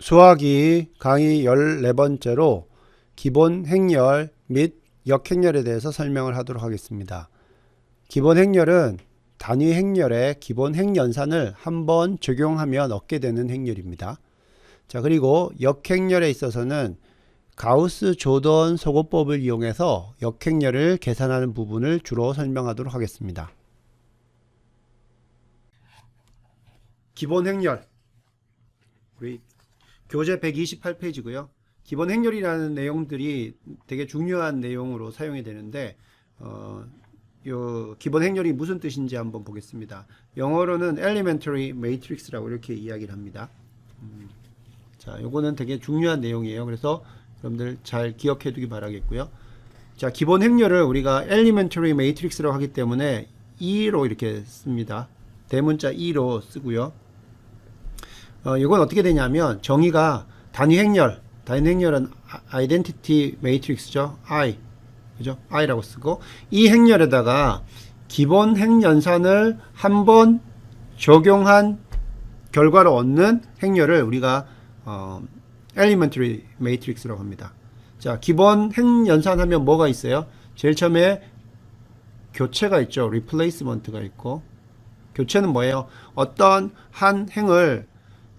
수학이 강의 14번째로 기본 행렬 및 역행렬에 대해서 설명을 하도록 하겠습니다. 기본 행렬은 단위 행렬의 기본 행연산을 한번 적용하면 얻게 되는 행렬입니다. 자, 그리고 역행렬에 있어서는 가우스 조던 소거법을 이용해서 역행렬을 계산하는 부분을 주로 설명하도록 하겠습니다. 기본 행렬, 우리 교재 128페이지고요. 기본 행렬이라는 내용들이 되게 중요한 내용으로 사용이 되는데 요 기본 행렬이 무슨 뜻인지 한번 보겠습니다. 영어로는 elementary matrix라고 이렇게 이야기를 합니다. 자, 요거는 되게 중요한 내용이에요. 그래서 여러분들 잘 기억해 두기 바라겠고요. 자, 기본 행렬을 우리가 elementary matrix라고 하기 때문에 E로 이렇게 씁니다. 대문자 E로 쓰고요. 이건 어떻게 되냐면 정의가 단위 행렬, 단위 행렬은 identity matrix죠. I, 그죠? I라고 쓰고 이 행렬에다가 기본 행연산을 한번 적용한 결과로 얻는 행렬을 우리가 elementary matrix라고 합니다. 자, 기본 행연산 하면 뭐가 있어요? 제일 처음에 교체가 있죠. replacement가 있고, 교체는 뭐예요? 어떤 한 행을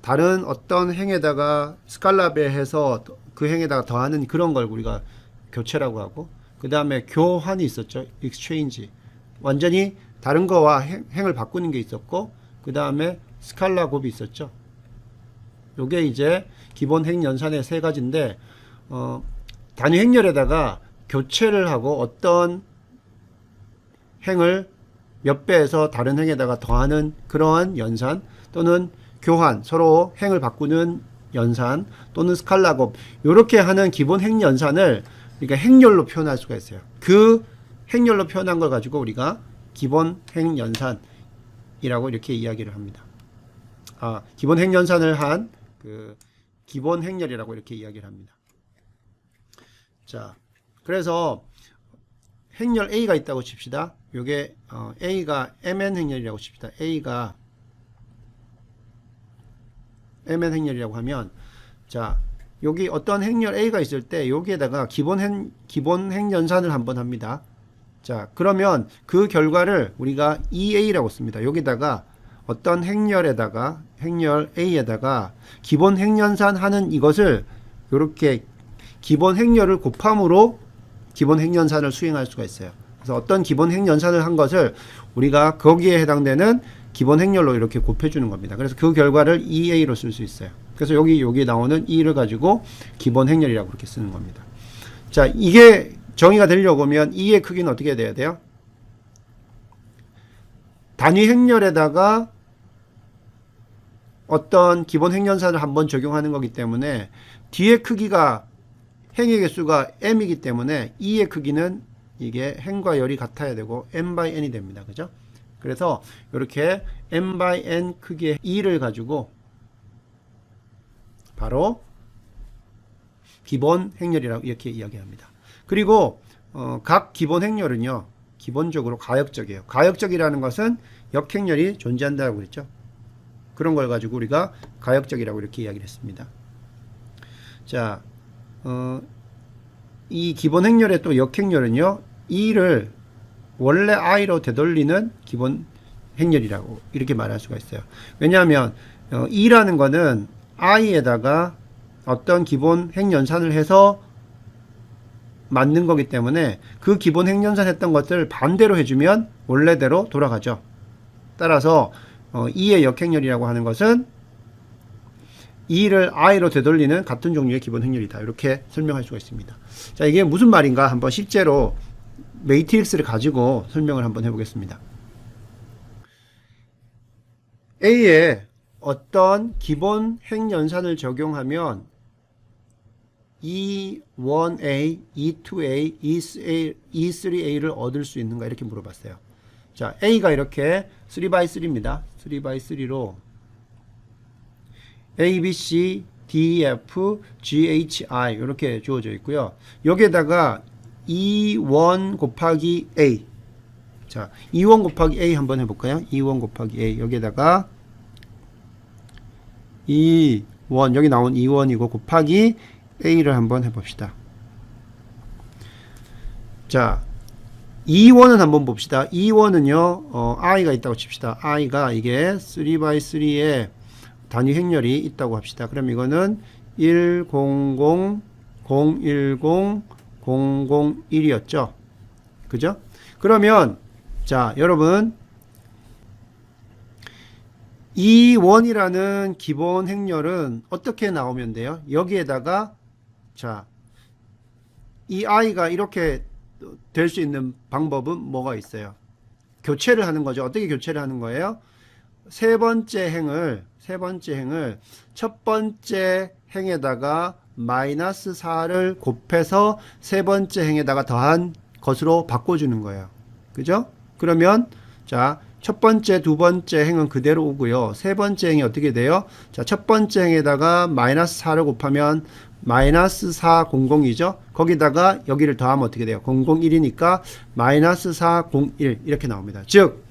다른 어떤 행에다가 스칼라배해서 그 행에다가 더하는 그런 걸 우리가 교체라고 하고, 그 다음에 교환이 있었죠. exchange. 완전히 다른 거와 행을 바꾸는 게 있었고, 그 다음에 스칼라 곱이 있었죠. 요게 이제 기본 행 연산의 세 가지인데, 단위 행렬에다가 교체를 하고 어떤 행을 몇 배에서 다른 행에다가 더하는 그러한 연산, 또는 교환, 서로 행을 바꾸는 연산, 또는 스칼라 곱, 요렇게 하는 기본 행 연산을 그러니까 행렬로 표현할 수가 있어요. 그 행렬로 표현한 걸 가지고 우리가 기본 행 연산이라고 이렇게 이야기를 합니다. 기본 행 연산을 한 그 기본 행렬이라고 이렇게 이야기를 합니다. 자, 그래서 행렬 A가 있다고 칩시다. 요게 A가 mn 행렬이라고 칩시다. A가 mn 행렬이라고 하면, 자, 여기 어떤 행렬 A가 있을 때 여기에다가 기본 행연산을 한번 합니다. 자, 그러면 그 결과를 우리가 EA라고 씁니다. 여기다가 어떤 행렬에다가 행렬 A에다가 기본 행연산 하는 이것을 이렇게 기본 행렬을 곱함으로 기본 행연산을 수행할 수가 있어요. 그래서 어떤 기본 행연산을 한 것을 우리가 거기에 해당되는 기본 행렬로 이렇게 곱해주는 겁니다. 그래서 그 결과를 EA로 쓸 수 있어요. 그래서 여기 나오는 E를 가지고 기본 행렬이라고 그렇게 쓰는 겁니다. 자, 이게 정의가 되려고 하면 E의 크기는 어떻게 돼야 돼요? 단위 행렬에다가 어떤 기본 행연산을 한번 적용하는 거기 때문에 뒤의 크기가 행의 개수가 m이기 때문에 E의 크기는 이게 행과 열이 같아야 되고 m by n이 됩니다. 그죠? 그래서 이렇게 m by n 크기의 E를 가지고 바로 기본 행렬이라고 이렇게 이야기합니다. 그리고 각 기본 행렬은요, 기본적으로 가역적이에요. 가역적이라는 것은 역행렬이 존재한다고 그랬죠. 그런 걸 가지고 우리가 가역적이라고 이렇게 이야기를 했습니다. 자, 이 기본 행렬의 또 역행렬은요, E를 원래 I로 되돌리는 기본 행렬이라고 이렇게 말할 수가 있어요. 왜냐하면 E라는 거는 I에다가 어떤 기본 행연산을 해서 만든 거기 때문에 그 기본 행연산 했던 것을 반대로 해주면 원래대로 돌아가죠. 따라서 E의 역행렬이라고 하는 것은 E를 I로 되돌리는 같은 종류의 기본 행렬이다. 이렇게 설명할 수가 있습니다. 자, 이게 무슨 말인가 한번 실제로 매트릭스를 가지고 설명을 한번 해보겠습니다. A에 어떤 기본 행연산을 적용하면 E1A, E2A, E3A를 얻을 수 있는가 이렇게 물어봤어요. 자, A가 이렇게 3x3입니다. 3x3로 A, B, C, D, F, G, H, I 이렇게 주어져 있고요. 여기에다가 E1 곱하기 A. 자, E1 곱하기 A 한번 해볼까요? E1 곱하기 A. 여기에다가 E 2원, 여기 나온 2원이고 곱하기 A를 한번 해봅시다. 자, 2원은 한번 봅시다. 2원은요, i가 있다고 칩시다. i가 이게 3x3의 단위 행렬이 있다고 합시다. 그럼 이거는 100, 010, 001이었죠. 그죠? 그러면 자, 여러분 2원이라는 기본 행렬은 어떻게 나오면 돼요? 여기에다가 자, 이 i가 이렇게 될 수 있는 방법은 뭐가 있어요? 교체를 하는 거죠. 어떻게 교체를 하는 거예요? 세 번째 행을 첫 번째 행에다가 마이너스 4를 곱해서 세 번째 행에다가 더한 것으로 바꿔주는 거예요. 그죠? 그러면 자, 첫 번째, 두 번째 행은 그대로 오고요. 세 번째 행이 어떻게 돼요? 자, 첫 번째 행에다가 마이너스 4를 곱하면 마이너스 400이죠. 거기다가 여기를 더하면 어떻게 돼요? 001이니까 마이너스 401 이렇게 나옵니다. 즉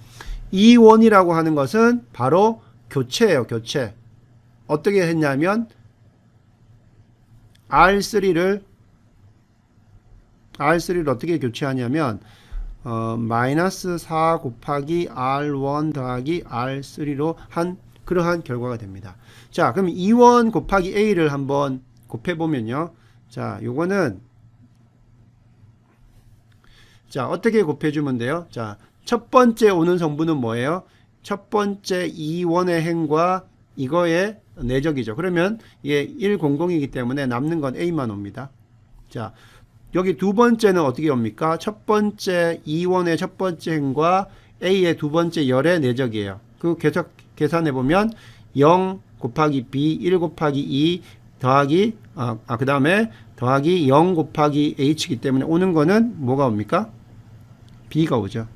2원이라고 하는 것은 바로 교체예요. 교체. 어떻게 했냐면 R3를 어떻게 교체하냐면 마이너스 4 곱하기 R1 더하기 R3로 한 그러한 결과가 됩니다. 자, 그럼 2원 곱하기 A를 한번 곱해보면요. 자, 요거는 자, 어떻게 곱해주면 돼요? 자, 첫 번째 오는 성분은 뭐예요? 첫 번째 2원의 행과 이거의 내적이죠. 그러면 이게 100이기 때문에 남는 건 A만 옵니다. 자, 여기 두 번째는 어떻게 옵니까? 첫 번째 2원의 첫 번째 행과 A의 두 번째 열의 내적이에요. 그 계산해보면 0 곱하기 B, 1 곱하기 2 더하기 그 다음에 더하기 0 곱하기 H이기 때문에 오는 거는 뭐가 옵니까? B가 오죠.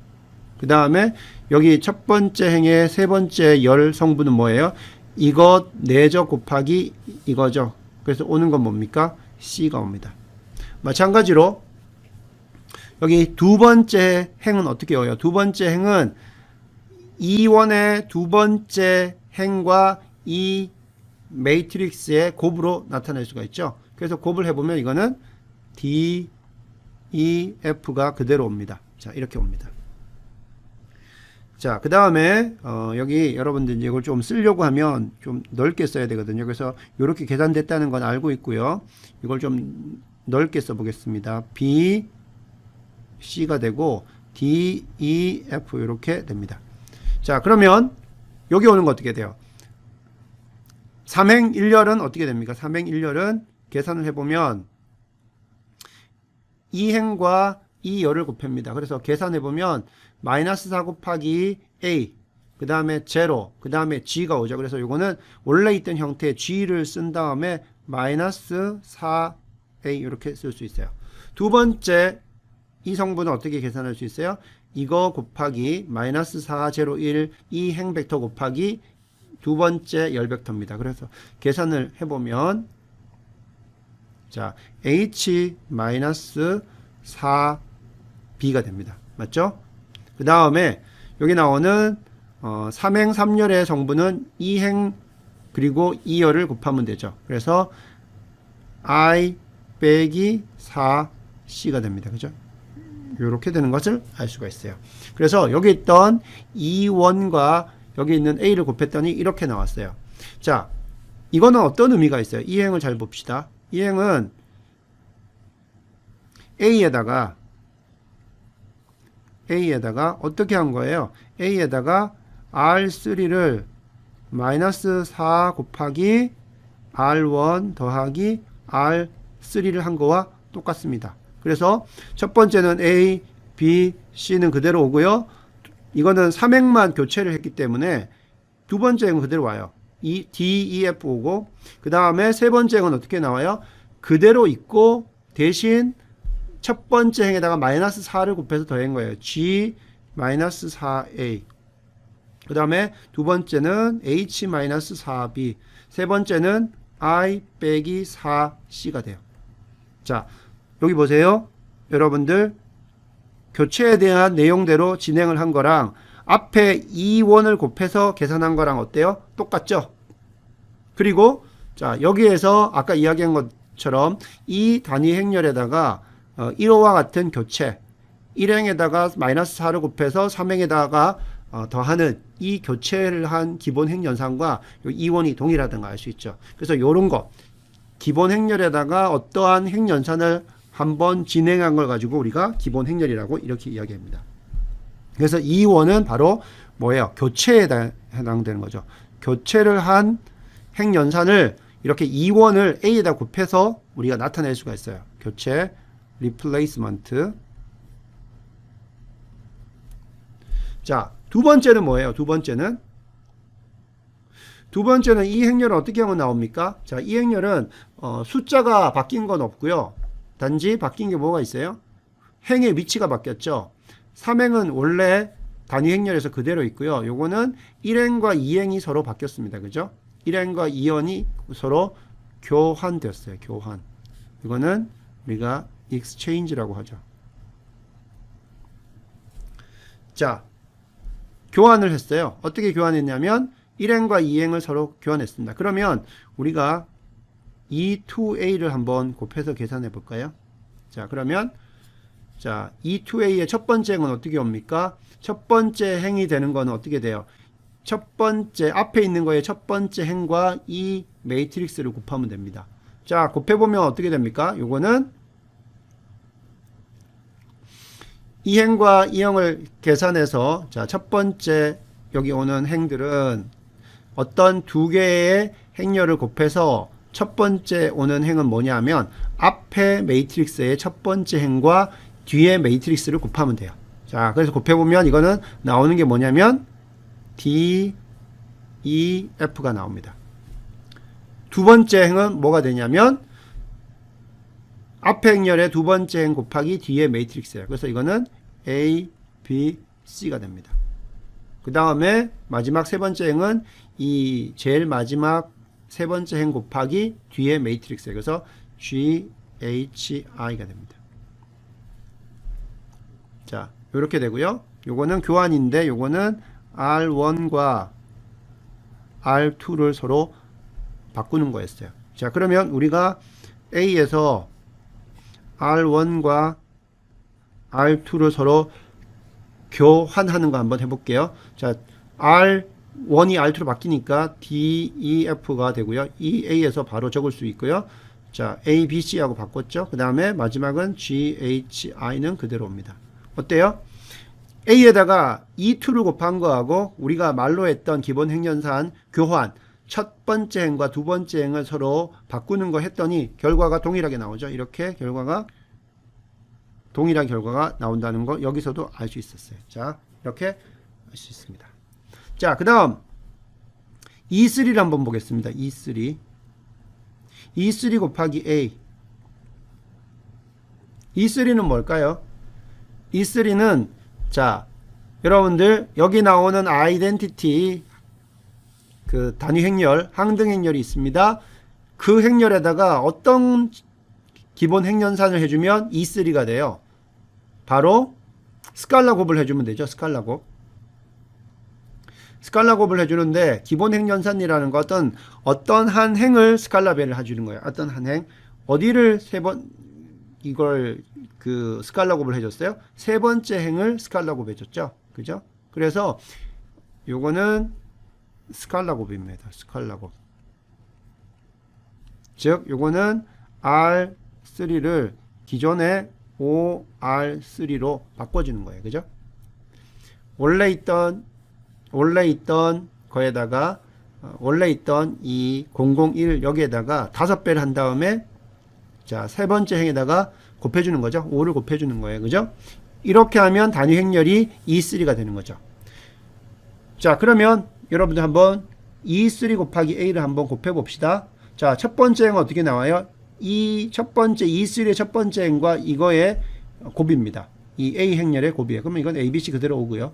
그 다음에 여기 첫 번째 행의 세 번째 열 성분은 뭐예요? 이것 내적 곱하기 이거죠. 그래서 오는 건 뭡니까? C가 옵니다. 마찬가지로 여기 두 번째 행은 어떻게 와요? 두 번째 행은 2원의 두 번째 행과 이 매트릭스의 곱으로 나타낼 수가 있죠. 그래서 곱을 해보면 이거는 D, E, F가 그대로 옵니다. 자, 이렇게 옵니다. 자, 그 다음에 여기 여러분들 이걸 좀 쓰려고 하면 좀 넓게 써야 되거든요. 그래서 이렇게 계산됐다는 건 알고 있고요. 이걸 좀 넓게 써보겠습니다. B, C가 되고 D, E, F 이렇게 됩니다. 자, 그러면 여기 오는 거 어떻게 돼요? 3행 1열은 어떻게 됩니까? 3행 1열은 계산을 해보면 2행과 2열을 곱합니다. 그래서 계산해보면 마이너스 4 곱하기 A, 그 다음에 제로, 그 다음에 G가 오죠. 그래서 이거는 원래 있던 형태의 G를 쓴 다음에 마이너스 4A 이렇게 쓸 수 있어요. 두 번째 이 성분은 어떻게 계산할 수 있어요? 이거 곱하기 마이너스 4, 제로, 1, 이 행 벡터 곱하기 두 번째 열 벡터입니다. 그래서 계산을 해보면 자, H 마이너스 4B가 됩니다. 맞죠? 그 다음에 여기 나오는 3행 3열의 성분은 2행 그리고 2열을 곱하면 되죠. 그래서 I 빼기 4C가 됩니다. 그죠? 이렇게 되는 것을 알 수가 있어요. 그래서 여기 있던 2원과 여기 있는 A를 곱했더니 이렇게 나왔어요. 자, 이거는 어떤 의미가 있어요? 이 행을 잘 봅시다. 이 행은 A에다가 어떻게 한 거예요? A에다가 R3를 마이너스 4 곱하기 R1 더하기 R3를 한 거와 똑같습니다. 그래서 첫 번째는 A, B, C는 그대로 오고요. 이거는 3행만 교체를 했기 때문에 두 번째 행은 그대로 와요. D, E, F 오고 그 다음에 세 번째 행은 어떻게 나와요? 그대로 있고 대신 첫 번째 행에다가 마이너스 4를 곱해서 더한 거예요. G 마이너스 4A. 그 다음에 두 번째는 H 마이너스 4B. 세 번째는 I 빼기 4C가 돼요. 자, 여기 보세요. 여러분들 교체에 대한 내용대로 진행을 한 거랑 앞에 2원을 곱해서 계산한 거랑 어때요? 똑같죠? 그리고 자, 여기에서 아까 이야기한 것처럼 이 단위 행렬에다가 1호와 같은 교체, 1행에다가 마이너스 4를 곱해서 3행에다가 더하는 이 교체를 한 기본 행연산과 이원이 동일하다는 걸 알 수 있죠. 그래서 이런 거 기본 행렬에다가 어떠한 행연산을 한번 진행한 걸 가지고 우리가 기본 행렬이라고 이렇게 이야기합니다. 그래서 이원은 바로 뭐예요? 교체에 해당되는 거죠. 교체를 한 행연산을 이렇게 이원을 A에다 곱해서 우리가 나타낼 수가 있어요. 교체, replacement. 자, 두 번째는 뭐예요? 두 번째는 이 행렬은 어떻게 하면 나옵니까? 자, 이 행렬은 숫자가 바뀐 건 없고요. 단지 바뀐 게 뭐가 있어요? 행의 위치가 바뀌었죠. 3행은 원래 단위 행렬에서 그대로 있고요. 요거는 1행과 2행이 서로 바뀌었습니다. 그죠? 1행과 2행이 서로 교환되었어요. 교환. 이거는 우리가 exchange라고 하죠. 자, 교환을 했어요. 어떻게 교환했냐면 1행과 2행을 서로 교환했습니다. 그러면 우리가 E2A를 한번 곱해서 계산해 볼까요? 자, 그러면 자, E2A의 첫 번째 행은 어떻게 옵니까? 첫 번째 행이 되는 거는 어떻게 돼요? 첫 번째 앞에 있는 거의 첫 번째 행과 이 매트릭스를 곱하면 됩니다. 자, 곱해보면 어떻게 됩니까? 요거는 2행과 2행을 계산해서 자, 첫 번째 여기 오는 행들은 어떤 두 개의 행렬을 곱해서 첫 번째 오는 행은 뭐냐면 앞에 매트릭스의 첫 번째 행과 뒤에 매트릭스를 곱하면 돼요. 자, 그래서 곱해보면 이거는 나오는 게 뭐냐면 D, E, F가 나옵니다. 두 번째 행은 뭐가 되냐면 앞에 행렬의 두 번째 행 곱하기 뒤에 매트릭스예요. 그래서 이거는 A, B, C가 됩니다. 그 다음에 마지막 세 번째 행은 이 제일 마지막 세 번째 행 곱하기 뒤에 매트릭스예요. 그래서 G, H, I가 됩니다. 자, 이렇게 되고요. 요거는 교환인데 요거는 R1과 R2를 서로 바꾸는 거였어요. 자, 그러면 우리가 A에서 R1과 R2를 서로 교환하는 거 한번 해볼게요. 자, R1이 R2로 바뀌니까 D, E, F가 되고요. 이 A에서 바로 적을 수 있고요. 자, A, B, C하고 바꿨죠. 그 다음에 마지막은 G, H, I는 그대로 옵니다. 어때요? A에다가 E2를 곱한 거하고 우리가 말로 했던 기본 행연산 교환 첫 번째 행과 두 번째 행을 서로 바꾸는 거 했더니 결과가 동일하게 나오죠. 이렇게 결과가 동일한 결과가 나온다는 거 여기서도 알 수 있었어요. 자, 이렇게 알 수 있습니다. 자, 그 다음 E3를 한번 보겠습니다. E3 곱하기 A. E3는 뭘까요? E3는 자, 여러분들 여기 나오는 아이덴티티 그 단위 행렬, 항등 행렬이 있습니다. 그 행렬에다가 어떤 기본 행연산을 해주면 E3가 돼요. 바로 스칼라 곱을 해주면 되죠. 스칼라 곱. 스칼라 곱을 해주는데 기본 행연산이라는 것은 어떤 한 행을 스칼라 배를 해주는 거예요. 어떤 한 행. 어디를 이걸 그 스칼라 곱을 해줬어요? 세 번째 행을 스칼라 곱 해줬죠. 그죠? 그래서 요거는 스칼라 곱입니다. 스칼라 곱. 즉 요거는 R3를 기존의 OR3로 바꿔주는 거예요. 그죠? 원래 있던 거에다가 원래 있던 이 001 여기에다가 5배를 한 다음에 자, 세 번째 행에다가 곱해주는 거죠. 5를 곱해주는 거예요. 그죠? 이렇게 하면 단위 행렬이 E3가 되는 거죠. 자, 그러면 여러분들 한번 E3 곱하기 A를 한번 곱해봅시다. 자, 첫 번째 행은 어떻게 나와요? 이 첫 번째 E3의 첫 번째 행과 이거의 곱입니다. 이 A 행렬의 곱이에요. 그러면 이건 A, B, C 그대로 오고요.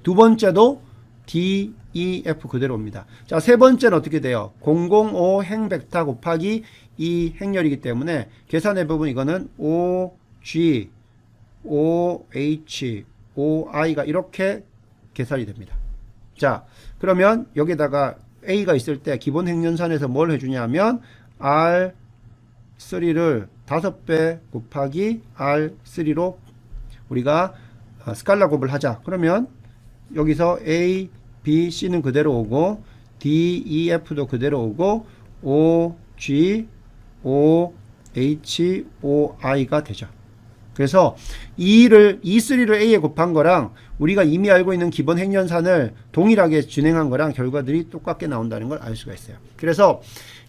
두 번째도 D, E, F 그대로 옵니다. 자, 세 번째는 어떻게 돼요? 005 행 벡터 곱하기 이 행렬이기 때문에 계산해 보면 이거는 O, G, O, H, O, I가 이렇게 계산이 됩니다. 자, 그러면 여기다가 A가 있을 때 기본 행연산에서 뭘 해주냐면 R3를 5배 곱하기 R3로 우리가 스칼라 곱을 하자. 그러면 여기서 A, B, C는 그대로 오고 D, E, F도 그대로 오고 O, G, O, H, O, I가 되죠. 그래서 E3를 A에 곱한 거랑 우리가 이미 알고 있는 기본 행연산을 동일하게 진행한 거랑 결과들이 똑같게 나온다는 걸 알 수가 있어요. 그래서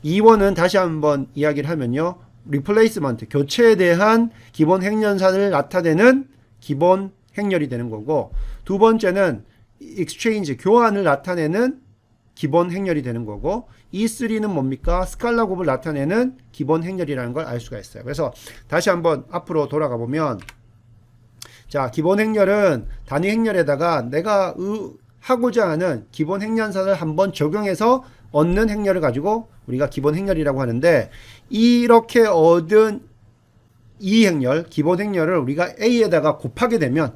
E1은 다시 한번 이야기를 하면요. 리플레이스먼트, 교체에 대한 기본 행연산을 나타내는 기본 행렬이 되는 거고, 두 번째는 exchange, 교환을 나타내는 기본 행렬이 되는 거고, E3는 뭡니까? 스칼라 곱을 나타내는 기본 행렬이라는 걸 알 수가 있어요. 그래서 다시 한번 앞으로 돌아가 보면, 자, 기본 행렬은 단위 행렬에다가 내가 하고자 하는 기본 행연산을 한번 적용해서 얻는 행렬을 가지고 우리가 기본 행렬이라고 하는데, 이렇게 얻은 이 행렬, 기본 행렬을 우리가 A에다가 곱하게 되면,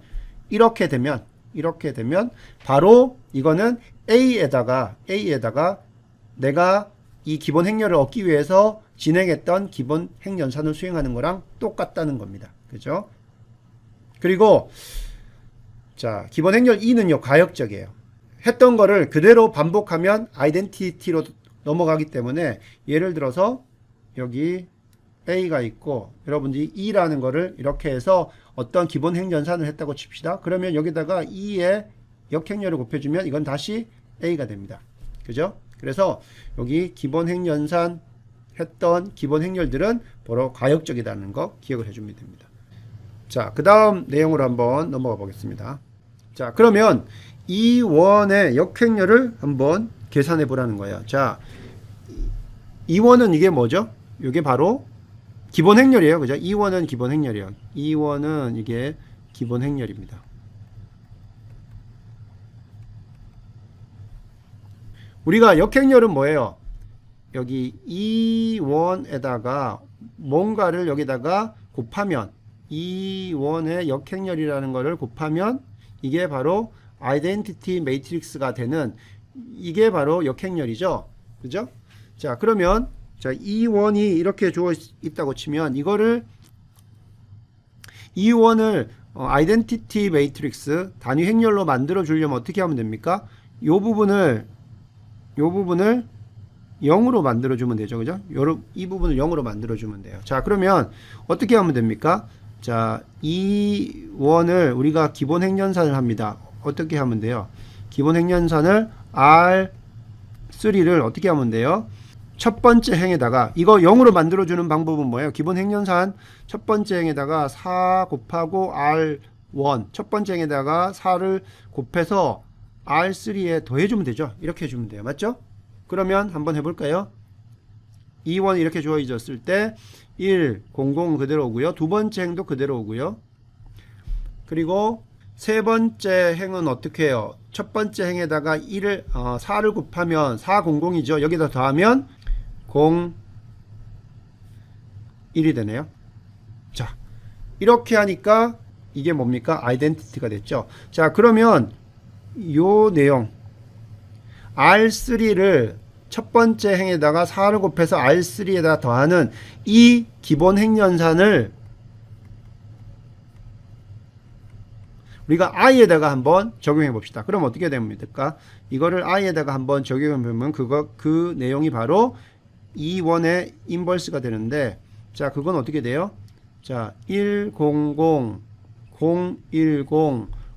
이렇게 되면 바로 이거는 A에다가 내가 이 기본 행렬을 얻기 위해서 진행했던 기본 행연산을 수행하는 거랑 똑같다는 겁니다. 그죠? 그리고 자, 기본 행렬 2는요, 가역적이에요. 했던 거를 그대로 반복하면 아이덴티티로 넘어가기 때문에, 예를 들어서 여기 A가 있고 여러분들이 E라는 거를 이렇게 해서 어떤 기본 행연산을 했다고 칩시다. 그러면 여기다가 E의 역행렬을 곱해주면 이건 다시 A가 됩니다. 그죠? 그래서 여기 기본 행연산 했던 기본 행렬들은 바로 가역적이라는 거 기억을 해주면 됩니다. 자, 그 다음 내용으로 한번 넘어가 보겠습니다. 자, 그러면 E1의 역행렬을 한번 계산해 보라는 거예요. 자, E1은 이게 뭐죠? 이게 바로 기본 행렬이에요. 그죠? E1은 기본 행렬이에요. E1은 이게 기본 행렬입니다. 우리가 역행렬은 뭐예요? 여기 E1에다가 뭔가를 여기다가 곱하면, E1의 역행렬이라는 거를 곱하면 이게 바로 아이덴티티 매트릭스가 되는, 이게 바로 역행렬이죠. 그죠? 자, 그러면 자, E1이 이렇게 주어 있다고 치면 이거를 E1을 아이덴티티 매트릭스 단위 행렬로 만들어 주려면 어떻게 하면 됩니까? 요 부분을 0으로 만들어 주면 되죠. 그죠? 이 부분을 0으로 만들어 주면 돼요. 자, 그러면 어떻게 하면 됩니까? 자, E1을 우리가 기본 행연산을 합니다. 어떻게 하면 돼요? 기본 행연산을 R3를 어떻게 하면 돼요? 첫 번째 행에다가, 이거 0으로 만들어주는 방법은 뭐예요? 기본 행연산 첫 번째 행에다가 4 곱하고 R1, 첫 번째 행에다가 4를 곱해서 R3에 더해주면 되죠. 이렇게 해주면 돼요. 맞죠? 그러면 한번 해볼까요? E1이 이렇게 주어졌을 때 1, 00 그대로 오고요. 두 번째 행도 그대로 오고요. 그리고 세 번째 행은 어떻게 해요? 첫 번째 행에다가 4를 곱하면 400이죠. 여기다 더하면 01이 되네요. 자, 이렇게 하니까 이게 뭡니까? 아이덴티티가 됐죠. 자, 그러면 요 내용 R3를 첫 번째 행에다가 4를 곱해서 R3에다 더하는 이 기본 행연산을 우리가 I에다가 한번 적용해 봅시다. 그럼 어떻게 됩니까? 이거를 I에다가 한번 적용해 보면 그 내용이 바로 E1의 인버스가 되는데, 자, 그건 어떻게 돼요? 자, 100, 010,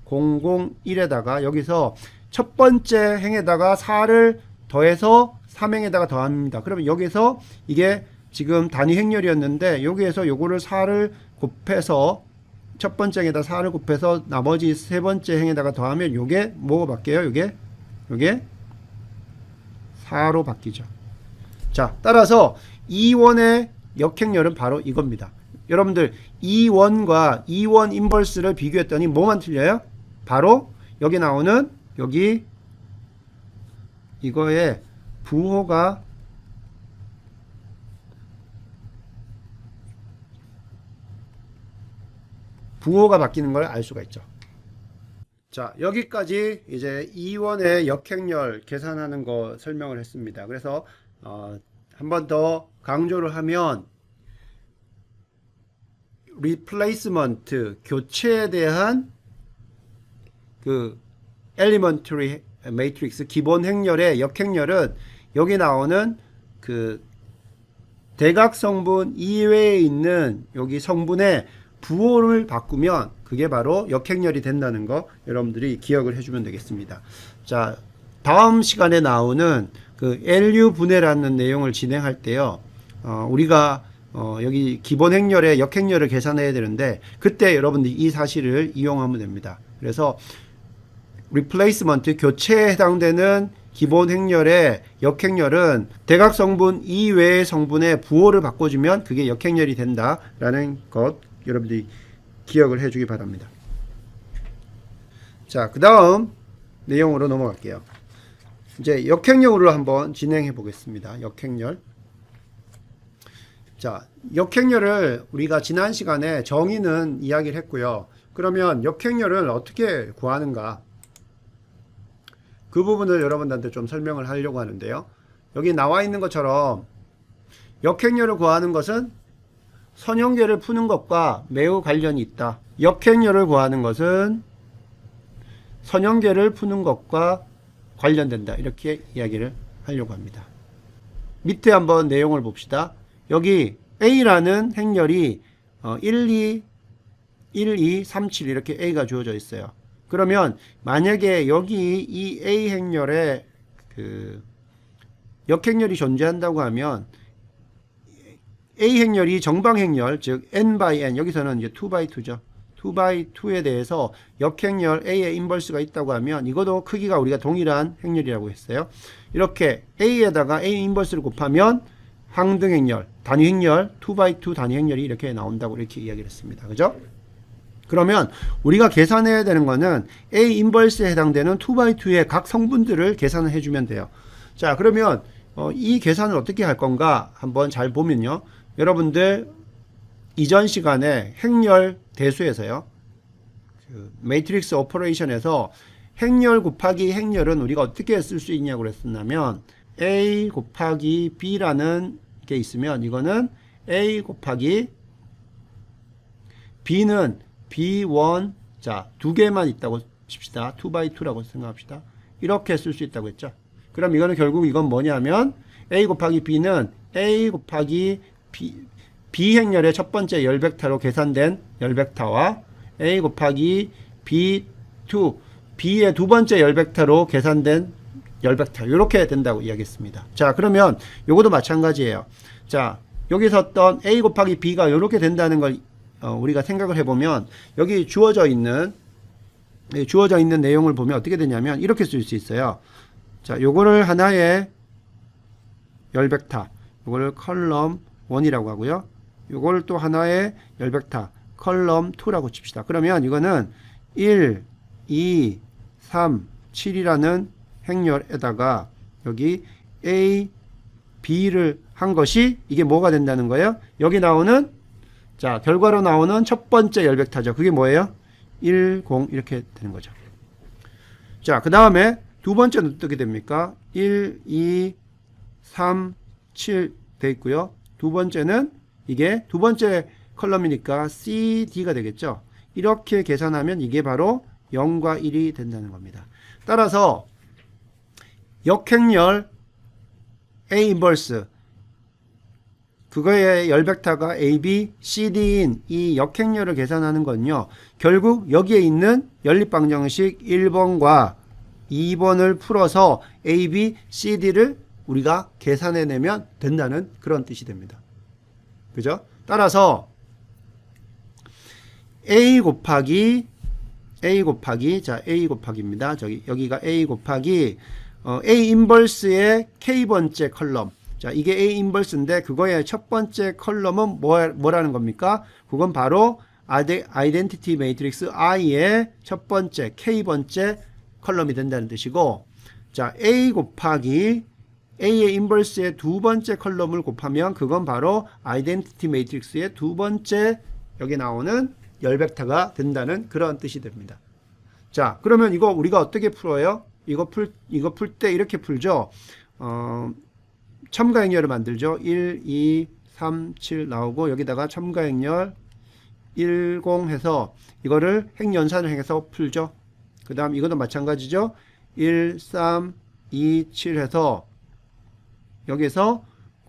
001에다가 여기서 첫 번째 행에다가 4를 더해서 3행에다가 더합니다. 그러면 여기서 이게 지금 단위 행렬이었는데 여기에서 요거를 4를 곱해서 첫 번째 행에다 4를 곱해서 나머지 세 번째 행에다가 더하면 요게 뭐가 바뀌어요? 요게 4로 바뀌죠. 자, 따라서 E1의 역행렬은 바로 이겁니다. 여러분들 E1과 E1 인버스를 비교했더니 뭐만 틀려요? 바로 여기 나오는 여기 이거의 부호가 바뀌는 걸 알 수가 있죠. 자, 여기까지 이제 이원의 역행렬 계산하는 거 설명을 했습니다. 그래서 한 번 더 강조를 하면 replacement 교체에 대한 그 elementary matrix 기본 행렬의 역행렬은 여기 나오는 그 대각 성분 이외에 있는 여기 성분의 부호를 바꾸면 그게 바로 역행렬이 된다는 거 여러분들이 기억을 해주면 되겠습니다. 자, 다음 시간에 나오는 그 LU 분해라는 내용을 진행할 때요, 우리가 여기 기본 행렬의 역행렬을 계산해야 되는데 그때 여러분들이 이 사실을 이용하면 됩니다. 그래서 replacement 교체에 해당되는 기본 행렬의 역행렬은 대각 성분 이외의 성분의 부호를 바꿔주면 그게 역행렬이 된다라는 것 여러분들이 기억을 해주기 바랍니다. 자, 그 다음 내용으로 넘어갈게요. 이제 역행렬로 한번 진행해 보겠습니다. 역행렬. 자, 역행렬을 우리가 지난 시간에 정의는 이야기를 했고요. 그러면 역행렬을 어떻게 구하는가? 그 부분을 여러분들한테 좀 설명을 하려고 하는데요. 여기 나와 있는 것처럼 역행렬을 구하는 것은 선형계를 푸는 것과 매우 관련이 있다. 역행렬을 구하는 것은 선형계를 푸는 것과 관련된다. 이렇게 이야기를 하려고 합니다. 밑에 한번 내용을 봅시다. 여기 A라는 행렬이 1, 2, 3, 7 이렇게 A가 주어져 있어요. 그러면 만약에 여기 이 A 행렬에 그 역행렬이 존재한다고 하면 A 행렬이 정방 행렬, 즉 n by n, 여기서는 이제 2 by 2죠. 2 by 2에 대해서 역행렬 A의 인버스가 있다고 하면 이것도 크기가 우리가 동일한 행렬이라고 했어요. 이렇게 A에다가 A 인버스를 곱하면 항등 행렬, 단위 행렬, 2 by 2 단위 행렬이 이렇게 나온다고 이렇게 이야기를 했습니다. 그죠? 그러면 우리가 계산해야 되는 거는 A 인버스에 해당되는 2 by 2의 각 성분들을 계산을 해주면 돼요. 자, 그러면 이 계산을 어떻게 할 건가 한번 잘 보면요. 여러분들 이전 시간에 행렬 대수에서요, 그 매트릭스 오퍼레이션에서 행렬 곱하기 행렬은 우리가 어떻게 쓸 수 있냐고 그랬었냐면 A 곱하기 B라는 게 있으면 이거는 A 곱하기 B는 B1, 자, 두 개만 있다고 칩시다. 2 by 2라고 생각합시다. 이렇게 쓸 수 있다고 했죠. 그럼 이거는 결국 이건 뭐냐면 A 곱하기 B는 A 곱하기 B 행렬의 첫 번째 열벡터로 계산된 열벡터와 A 곱하기 B2, B의 두 번째 열벡터로 계산된 열벡터, 이렇게 된다고 이야기했습니다. 자, 그러면 요것도 마찬가지예요. 자, 여기서 어떤 A 곱하기 B가 이렇게 된다는 걸 우리가 생각을 해보면 여기 주어져 있는 내용을 보면 어떻게 되냐면 이렇게 쓸 수 있어요. 자, 요거를 하나의 열벡터, 요거를 컬럼 1이라고 하고요. 요거를 또 하나의 열벡터, 컬럼 2라고 칩시다. 그러면 이거는 1, 2, 3, 7이라는 행렬에다가 여기 A, B를 한 것이 이게 뭐가 된다는 거예요? 여기 나오는, 자, 결과로 나오는 첫 번째 열벡터죠. 그게 뭐예요? 1, 0 이렇게 되는 거죠. 자, 그 다음에 두 번째는 어떻게 됩니까? 1, 2, 3, 7 돼 있고요. 두 번째는 이게 두 번째 컬럼이니까 C, D가 되겠죠. 이렇게 계산하면 이게 바로 0과 1이 된다는 겁니다. 따라서 역행렬 A 인버스, 그거의 열벡터가 A, B, C, D인 이 역행렬을 계산하는 건요, 결국 여기에 있는 연립방정식 1번과 2번을 풀어서 A, B, C, D를 우리가 계산해내면 된다는 그런 뜻이 됩니다. 그죠? 따라서 A 곱하기, 자, A 곱하기입니다. 여기가 A 곱하기 A 인버스의 K번째 컬럼. 자, 이게 A 인버스인데 그거의 첫 번째 컬럼은 뭐라는 겁니까? 그건 바로 아이덴티티 매트릭스 I의 첫 번째 K번째 컬럼이 된다는 뜻이고, 자, A 곱하기 A의 인버스의 두 번째 컬럼을 곱하면 그건 바로 아이덴티티 매트릭스의 두 번째 여기 나오는 열벡터가 된다는 그런 뜻이 됩니다. 자, 그러면 이거 우리가 어떻게 풀어요? 이거 풀 때 이렇게 풀죠. 첨가행렬을 만들죠. 1, 2, 3, 7 나오고 여기다가 첨가행렬 10 해서 이거를 행연산을 해서 풀죠. 그 다음 이것도 마찬가지죠. 1, 3, 2, 7 해서 여기서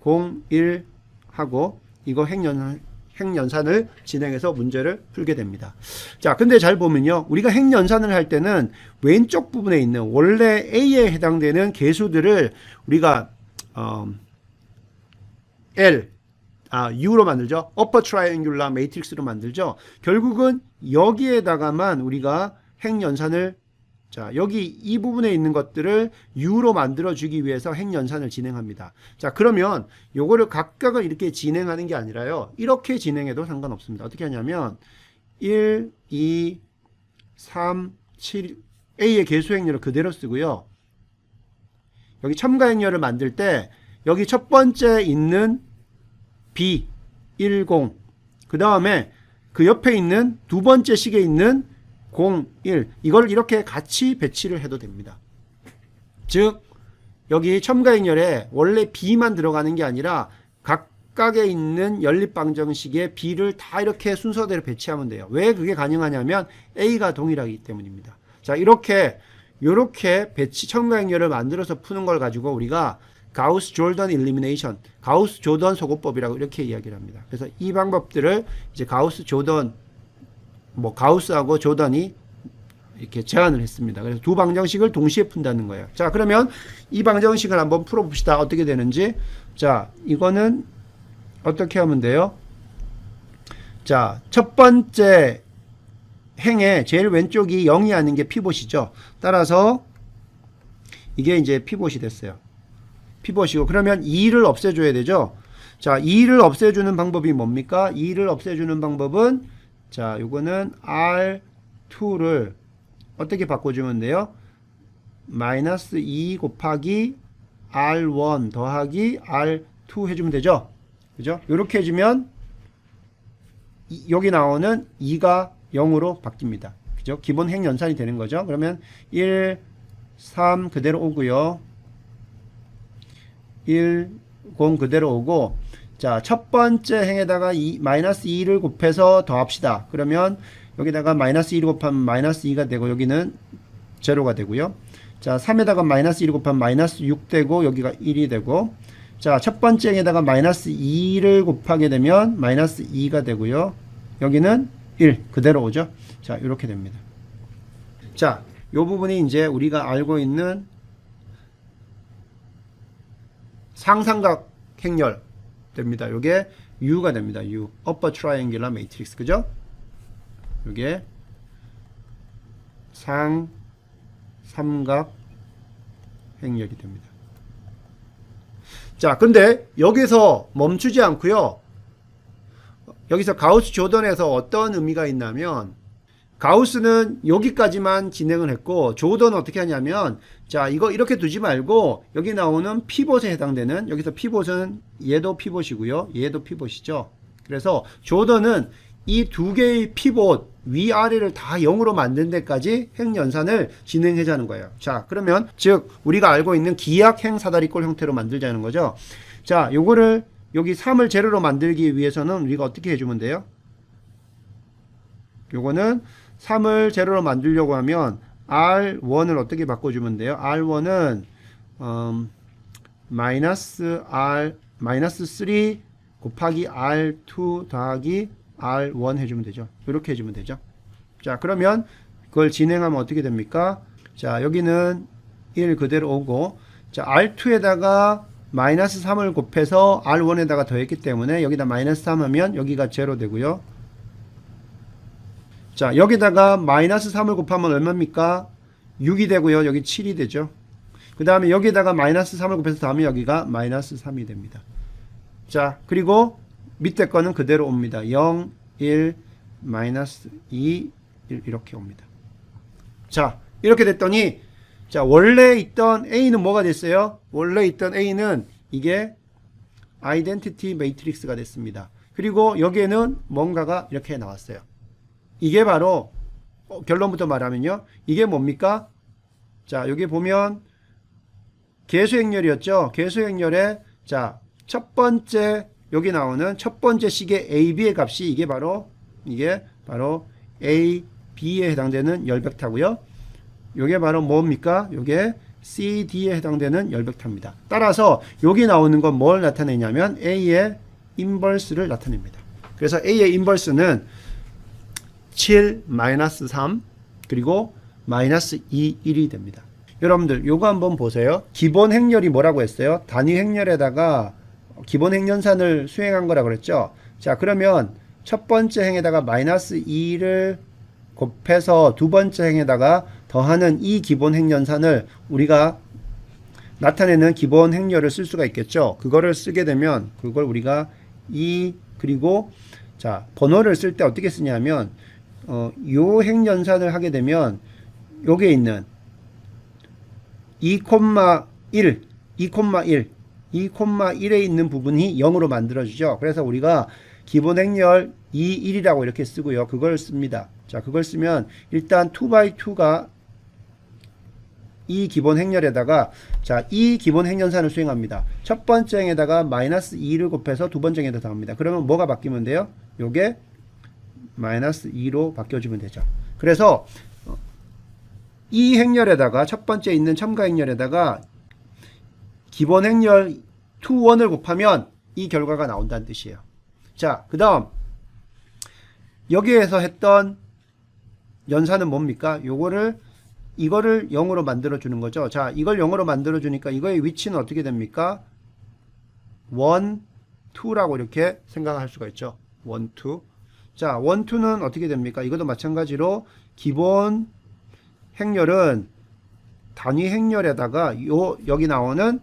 0, 1 하고 이거 행연산을 진행해서 문제를 풀게 됩니다. 자, 근데 잘 보면요. 우리가 행연산을 할 때는 왼쪽 부분에 있는 원래 A에 해당되는 개수들을 우리가 U로 만들죠. upper triangular matrix로 만들죠. 결국은 여기에다가만 우리가 행연산을 자, 여기 이 부분에 있는 것들을 U로 만들어주기 위해서 행연산을 진행합니다. 자, 그러면 요거를 각각을 이렇게 진행하는 게 아니라요. 이렇게 진행해도 상관없습니다. 어떻게 하냐면 1, 2, 3, 7 A의 개수행렬을 그대로 쓰고요. 여기 첨가행렬을 만들 때 여기 첫 번째 있는 B, 10 그 다음에 그 옆에 있는 두 번째 식에 있는 0, 1 이걸 이렇게 같이 배치를 해도 됩니다. 즉 여기 첨가행렬에 원래 B만 들어가는 게 아니라 각각에 있는 연립방정식에 B를 다 이렇게 순서대로 배치하면 돼요. 왜 그게 가능하냐면 A가 동일하기 때문입니다. 자, 이렇게 배치 첨가행렬을 만들어서 푸는 걸 가지고 우리가 가우스 조던 일리미네이션, 가우스 조던 소거법이라고 이렇게 이야기를 합니다. 그래서 이 방법들을 이제 가우스 조던 가우스하고 조던이 이렇게 제안을 했습니다. 그래서 두 방정식을 동시에 푼다는 거예요. 자, 그러면 이 방정식을 한번 풀어봅시다. 어떻게 되는지. 자, 이거는 어떻게 하면 돼요? 자, 첫 번째 행의 제일 왼쪽이 0이 아닌 게 피봇이죠. 따라서 이게 이제 피봇이 됐어요. 피봇이고, 그러면 2를 없애줘야 되죠. 자, 2를 없애주는 방법이 뭡니까? 2를 없애주는 방법은 자, 요거는 R2를 어떻게 바꿔주면 돼요? 마이너스 2 곱하기 R1 더하기 R2 해주면 되죠? 그죠? 요렇게 해주면 여기 나오는 2가 0으로 바뀝니다. 그죠? 기본 행연산이 되는 거죠. 그러면 1, 3 그대로 오고요. 1, 0 그대로 오고, 자, 첫 번째 행에다가 마이너스 2를 곱해서 더합시다. 그러면 여기다가 마이너스 1을 곱하면 마이너스 2가 되고 여기는 제로가 되고요. 자, 3에다가 마이너스 1을 곱하면 마이너스 6 되고 여기가 1이 되고, 자, 첫 번째 행에다가 마이너스 2를 곱하게 되면 마이너스 2가 되고요. 여기는 1 그대로 오죠. 자, 이렇게 됩니다. 자, 요 부분이 이제 우리가 알고 있는 상삼각 행렬 됩니다. 요게 U가 됩니다. U, upper triangular matrix, 그죠? 요게 삼각 행렬이 됩니다. 자, 근데 여기서 멈추지 않고요. 여기서 가우스 조던에서 어떤 의미가 있냐면, 가우스는 여기까지만 진행을 했고, 조던은 어떻게 하냐면, 자, 이거 이렇게 두지 말고 여기 나오는 피봇에 해당되는, 여기서 피봇은 얘도 피봇이고요, 얘도 피봇이죠. 그래서 조던은 이 두 개의 피봇 위아래를 다 0으로 만든 데까지 행연산을 진행하자는 거예요. 자, 그러면 즉 우리가 알고 있는 기약 행사다리꼴 형태로 만들자는 거죠. 자, 요거를 여기 3을 제로로 만들기 위해서는 우리가 어떻게 해주면 돼요? 요거는 3을 제로로 만들려고 하면 R1을 어떻게 바꿔주면 돼요? R1은 마이너스 3 곱하기 R2 더하기 R1 해주면 되죠. 이렇게 해주면 되죠. 자, 그러면 그걸 진행하면 어떻게 됩니까? 자, 여기는 1 그대로 오고, 자, R2에다가 마이너스 3을 곱해서 R1에다가 더했기 때문에 여기다 마이너스 3 하면 여기가 제로 되고요. 자, 여기다가 마이너스 3을 곱하면 얼마입니까? 6이 되고요. 여기 7이 되죠. 그 다음에 여기다가 마이너스 3을 곱해서 더하면 여기가 마이너스 3이 됩니다. 자, 그리고 밑에 거는 그대로 옵니다. 0, 1, 마이너스 2, 1 이렇게 옵니다. 자, 이렇게 됐더니, 자, 원래 있던 A는 뭐가 됐어요? 원래 있던 A는 이게 아이덴티티 매트릭스가 됐습니다. 그리고 여기에는 뭔가가 이렇게 나왔어요. 이게 바로 결론부터 말하면요. 이게 뭡니까? 자, 여기 보면 계수행렬이었죠. 계수행렬에 자, 첫 번째 여기 나오는 첫 번째 식의 A, B의 값이 이게 바로 A, B에 해당되는 열벡터고요. 이게 바로 뭡니까? 이게 C, D에 해당되는 열벡터입니다. 따라서 여기 나오는 건 뭘 나타내냐면 A의 인버스를 나타냅니다. 그래서 A의 인버스는 7, 마이너스 3, 그리고 마이너스 2, 1이 됩니다. 여러분들 요거 한번 보세요. 기본 행렬이 뭐라고 했어요? 단위 행렬에다가 기본 행연산을 수행한 거라 그랬죠. 자, 그러면 첫 번째 행에다가 마이너스 2를 곱해서 두 번째 행에다가 더하는 이 기본 행연산을 우리가 나타내는 기본 행렬을 쓸 수가 있겠죠. 그거를 쓰게 되면 그걸 우리가 그리고 자, 번호를 쓸 때 어떻게 쓰냐면 요 행연산을 하게 되면 요게 있는 2,1, 2,1에 있는 부분이 0으로 만들어지죠. 그래서 우리가 기본 행렬 2, 1이라고 이렇게 쓰고요. 그걸 씁니다. 자, 그걸 쓰면 일단 2x2가 이 기본 행렬에다가 자, 이 기본 행연산을 수행합니다. 첫 번째 행에다가 마이너스 2를 곱해서 두 번째 행에다 더합니다. 그러면 뭐가 바뀌면 돼요? 요게 마이너스 2로 바뀌어주면 되죠. 그래서 이 행렬에다가 첫 번째 있는 첨가 행렬에다가 기본 행렬 2, 1을 곱하면 이 결과가 나온다는 뜻이에요. 자, 그 다음 여기에서 했던 연산은 뭡니까? 이거를 0으로 만들어 주는 거죠. 자, 이걸 0으로 만들어 주니까 이거의 위치는 어떻게 됩니까? 1, 2라고 이렇게 생각할 수가 있죠. 1, 2. 자, 1, 2는 어떻게 됩니까? 이것도 마찬가지로 기본 행렬은 단위 행렬에다가 여기 나오는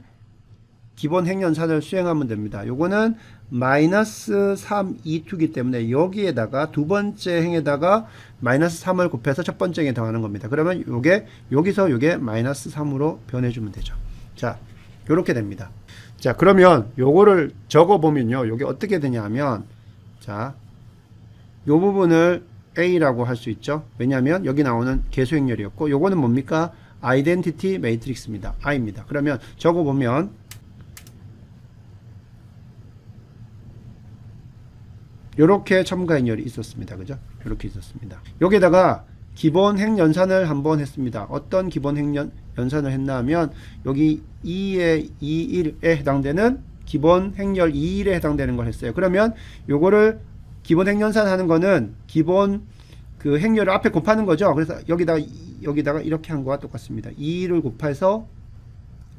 기본 행연산을 수행하면 됩니다. 요거는 마이너스 3, 2, 2기 때문에 여기에다가 두 번째 행에다가 마이너스 3을 곱해서 첫 번째 행에 더하는 겁니다. 그러면 여기서 요게 마이너스 3으로 변해주면 되죠. 자, 요렇게 됩니다. 자, 그러면 요거를 적어보면요. 요게 어떻게 되냐 하면, 자, 요 부분을 A라고 할 수 있죠. 왜냐하면 여기 나오는 계수행렬이었고, 요거는 뭡니까? 아이덴티티 매트릭스입니다. I입니다. 그러면 적어보면, 요렇게 첨가 행렬이 있었습니다. 그죠? 요렇게 있었습니다. 여기다가 기본 행연산을 한번 했습니다. 어떤 기본 행연산을 했나 하면 여기 2에 2, 1에 해당되는 기본 행렬 2, 1에 해당되는 걸 했어요. 그러면 요거를 기본 행연산 하는 거는 기본 그 행렬을 앞에 곱하는 거죠. 그래서 여기다가 이렇게 한 거와 똑같습니다. 2를 곱해서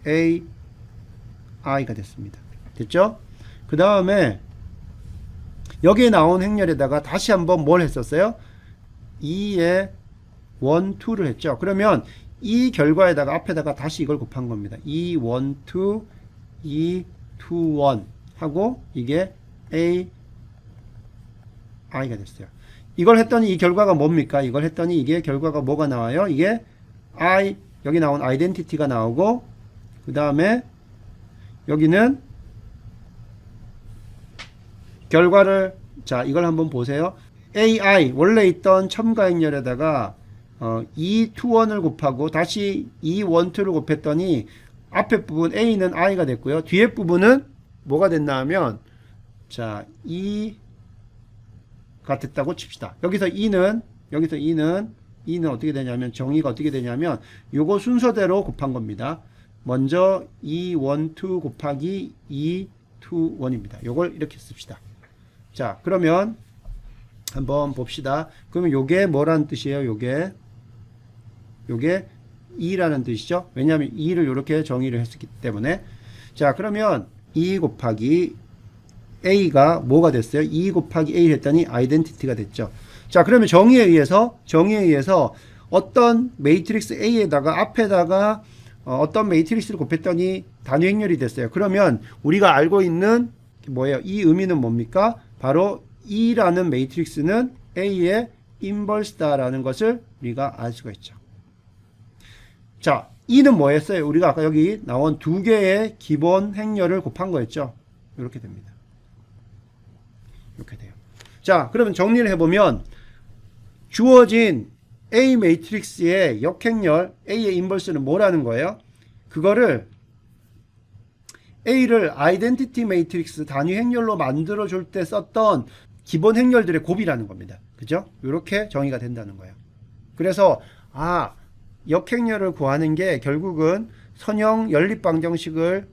A, I가 됐습니다. 됐죠? 그 다음에 여기에 나온 행렬에다가 다시 한번 뭘 했었어요? 2에 1, 2를 했죠. 그러면 이 결과에다가 앞에다가 다시 이걸 곱한 겁니다. 2, 1, 2, 2, 2, 1 하고 이게 A, I가 됐어요. 이걸 했더니 이 결과가 뭡니까? 이걸 했더니 이게 결과가 뭐가 나와요? 이게 여기 나온 아이덴티티가 나오고 그 다음에 여기는 결과를 자 이걸 한번 보세요. AI 원래 있던 첨가 행렬에다가 2, 2, 1을 곱하고 다시 2, 1, 2를 곱했더니 앞에 부분 A는 I가 됐고요. 뒤에 부분은 뭐가 됐나 하면 자 2가 됐다고 칩시다. 여기서 2는 어떻게 되냐면 정의가 어떻게 되냐면 요거 순서대로 곱한 겁니다. 먼저 2, 1, 2 곱하기 2, 2, 1입니다. 요걸 이렇게 씁시다. 자, 그러면 한번 봅시다. 그러면 요게 뭐라는 뜻이에요? 요게 2라는 뜻이죠. 왜냐하면 2를 이렇게 정의를 했기 때문에. 자, 그러면 2 곱하기 A가 뭐가 됐어요? 2 곱하기 A 했더니 아이덴티티가 됐죠. 자, 그러면 정의에 의해서 어떤 매트릭스 A에다가 앞에다가 어떤 매트릭스를 곱했더니 단위 행렬이 됐어요. 그러면 우리가 알고 있는 뭐예요? 이 의미는 뭡니까? 바로 E라는 매트릭스는 A의 인버스다라는 것을 우리가 알 수가 있죠. 자, E는 뭐였어요? 우리가 아까 여기 나온 두 개의 기본 행렬을 곱한 거였죠. 이렇게 됩니다. 이렇게 돼요. 자, 그러면 정리를 해보면 주어진 A 매트릭스의 역행렬 A의 인버스는 뭐라는 거예요? 그거를 A를 아이덴티티 매트릭스 단위 행렬로 만들어 줄 때 썼던 기본 행렬들의 곱이라는 겁니다. 그죠? 이렇게 정의가 된다는 거예요. 그래서 역행렬을 구하는 게 결국은 선형 연립 방정식을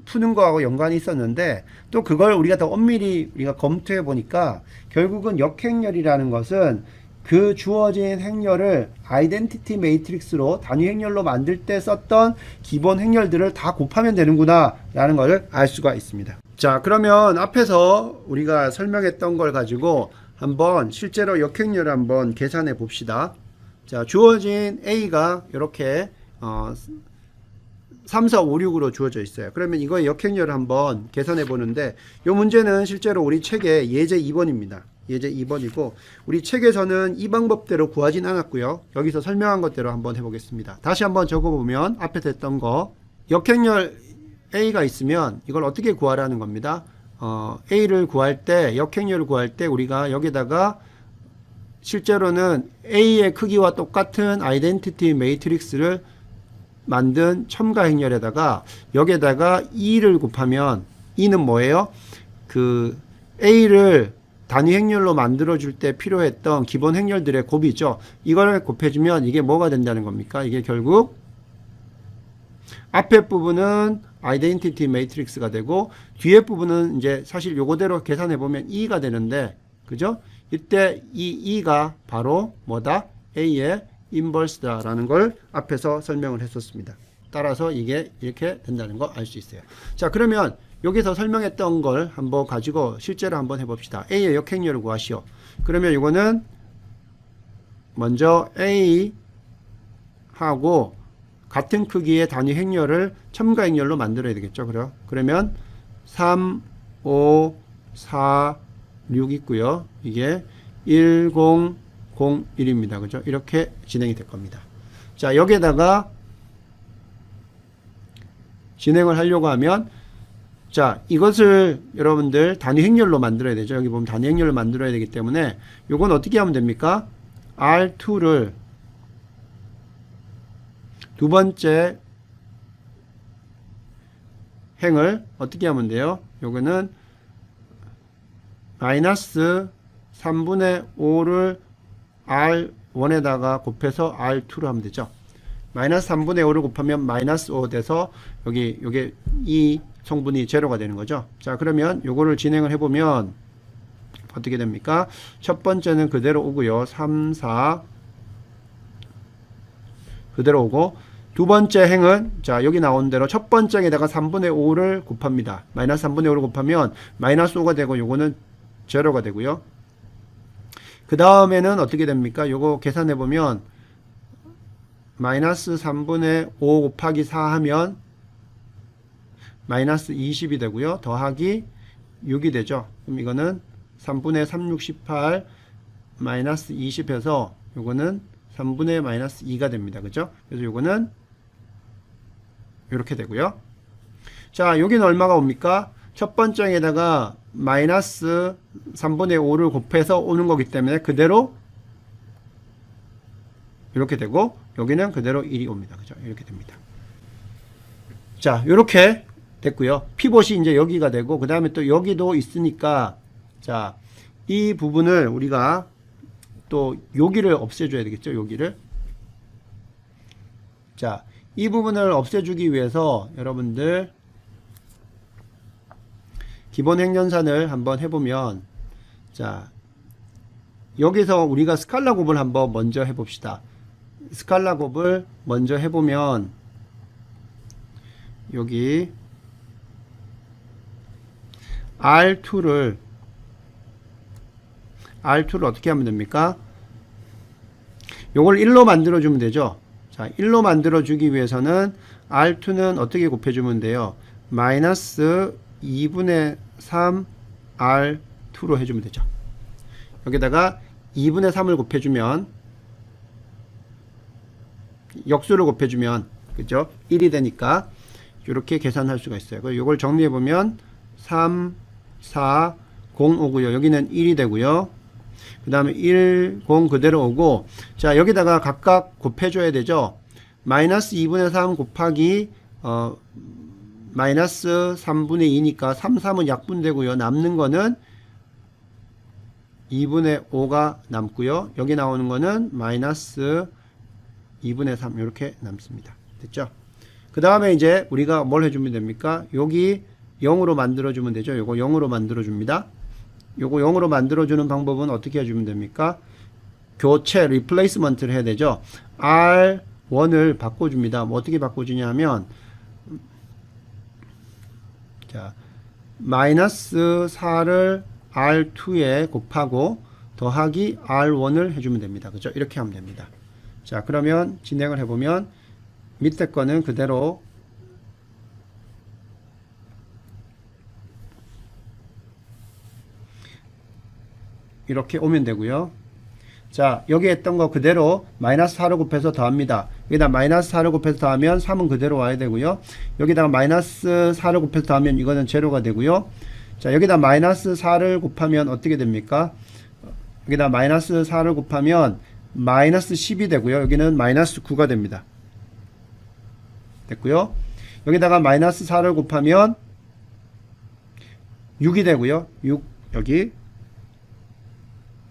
푸는 거하고 연관이 있었는데, 또 그걸 우리가 더 엄밀히 우리가 검토해 보니까 결국은 역행렬이라는 것은 그 주어진 행렬을 아이덴티티 매트릭스로 단위 행렬로 만들 때 썼던 기본 행렬들을 다 곱하면 되는구나 라는 것을 알 수가 있습니다. 자, 그러면 앞에서 우리가 설명했던 걸 가지고 한번 실제로 역행렬을 한번 계산해 봅시다. 자, 주어진 A가 이렇게 3, 4, 5, 6으로 주어져 있어요. 그러면 이거의 역행렬을 한번 계산해 보는데, 이 문제는 실제로 우리 책의 예제 2번입니다. 예제 2번이고 우리 책에서는 이 방법대로 구하진 않았고요. 여기서 설명한 것대로 한번 해보겠습니다. 다시 한번 적어보면 앞에서 했던 거, 역행렬 A가 있으면 이걸 어떻게 구하라는 겁니다. A를 구할 때, 역행렬을 구할 때 우리가 여기다가 실제로는 A의 크기와 똑같은 아이덴티티 매트릭스를 만든 첨가 행렬에다가 여기에다가 2를 곱하면, 2는 뭐예요? 그 A를 단위 행렬로 만들어 줄 때 필요했던 기본 행렬들의 곱이죠. 이걸 곱해주면 이게 뭐가 된다는 겁니까? 이게 결국 앞에 부분은 아이덴티티 매트릭스가 되고 뒤에 부분은 이제 사실 요거대로 계산해 보면 2가 되는데, 그죠? 이때 이 2가 바로 뭐다? A의 인버스다라는 걸 앞에서 설명을 했었습니다. 따라서 이게 이렇게 된다는 거 알 수 있어요. 자, 그러면 여기서 설명했던 걸 한번 가지고 실제로 한번 해봅시다. A의 역행렬을 구하시오. 그러면 이거는 먼저 A하고 같은 크기의 단위 행렬을 첨가 행렬로 만들어야 되겠죠. 그러면 3, 5, 4, 6 있고요. 이게 1, 0, 0, 1입니다. 그죠? 이렇게 진행이 될 겁니다. 자, 여기에다가 진행을 하려고 하면, 자, 이것을 여러분들 단위 행렬로 만들어야 되죠. 여기 보면 단위 행렬로 만들어야 되기 때문에 요건 어떻게 하면 됩니까? R2를 두 번째 행을 어떻게 하면 돼요? 요거는 마이너스 3분의 5를 R1에다가 곱해서 R2로 하면 되죠. 마이너스 3분의 5를 곱하면 마이너스 5 돼서 요게 이 성분이 제로가 되는 거죠. 자, 그러면 요거를 진행을 해보면 어떻게 됩니까? 첫 번째는 그대로 오고요. 3, 4 그대로 오고, 두 번째 행은 자, 여기 나온 대로 첫 번째에다가 3분의 5를 곱합니다. 마이너스 3분의 5를 곱하면 마이너스 5가 되고 요거는 제로가 되고요. 그 다음에는 어떻게 됩니까? 요거 계산해 보면 마이너스 3분의 5 곱하기 4 하면 마이너스 20이 되고요. 더하기 6이 되죠. 그럼 이거는 3분의 3, 6, 18 마이너스 20 해서 요거는 3분의 마이너스 2가 됩니다. 그죠? 그래서 요거는 이렇게 되고요. 자, 여기는 얼마가 옵니까? 첫 번째에다가 마이너스 3분의 5를 곱해서 오는 거기 때문에 그대로 이렇게 되고, 여기는 그대로 1이 옵니다. 그죠? 이렇게 됩니다. 자, 이렇게 됐고요. 피봇이 이제 여기가 되고, 그 다음에 또 여기도 있으니까, 자, 이 부분을 우리가 또 여기를 없애줘야 되겠죠. 여기를. 자, 이 부분을 없애주기 위해서 여러분들 기본 행연산을 한번 해보면, 자, 여기서 우리가 스칼라 곱을 한번 먼저 해봅시다. 스칼라 곱을 먼저 해보면 여기 R2를 어떻게 하면 됩니까? 요걸 1로 만들어주면 되죠. 자, 1로 만들어주기 위해서는 R2는 어떻게 곱해주면 돼요? 마이너스 2분의 3 R2로 해주면 되죠. 여기다가 2분의 3을 곱해주면, 역수를 곱해주면, 그죠? 1이 되니까 이렇게 계산할 수가 있어요. 그리고 이걸 정리해보면 3, 4, 0 오고요. 여기는 1이 되고요. 그 다음에 1, 0 그대로 오고, 자, 여기다가 각각 곱해줘야 되죠. 마이너스 2분의 3 곱하기, 마이너스 3분의 2니까 3, 3은 약분되고요. 남는 거는 2분의 5가 남고요. 여기 나오는 거는 마이너스 2분의 3 이렇게 남습니다. 됐죠? 그 다음에 이제 우리가 뭘 해주면 됩니까? 여기 0으로 만들어주면 되죠. 요거 0으로 만들어줍니다. 요거 0으로 만들어주는 방법은 어떻게 해주면 됩니까? 교체, 리플레이스먼트를 해야 되죠. R1을 바꿔줍니다. 뭐 어떻게 바꿔주냐 하면, 자, 마이너스 4를 R2에 곱하고 더하기 R1을 해주면 됩니다. 그죠? 이렇게 하면 됩니다. 자, 그러면 진행을 해보면 밑에 거는 그대로 이렇게 오면 되고요. 자, 여기 했던 거 그대로 마이너스 4를 곱해서 더합니다. 여기다 마이너스 4를 곱해서 더하면 3은 그대로 와야 되고요. 여기다가 마이너스 4를 곱해서 더하면 이거는 제로가 되고요. 자, 여기다 마이너스 4를 곱하면 어떻게 됩니까? 여기다 마이너스 4를 곱하면 마이너스 10이 되고요. 여기는 마이너스 9가 됩니다. 됐고요. 여기다가 마이너스 4를 곱하면 6이 되고요. 6 여기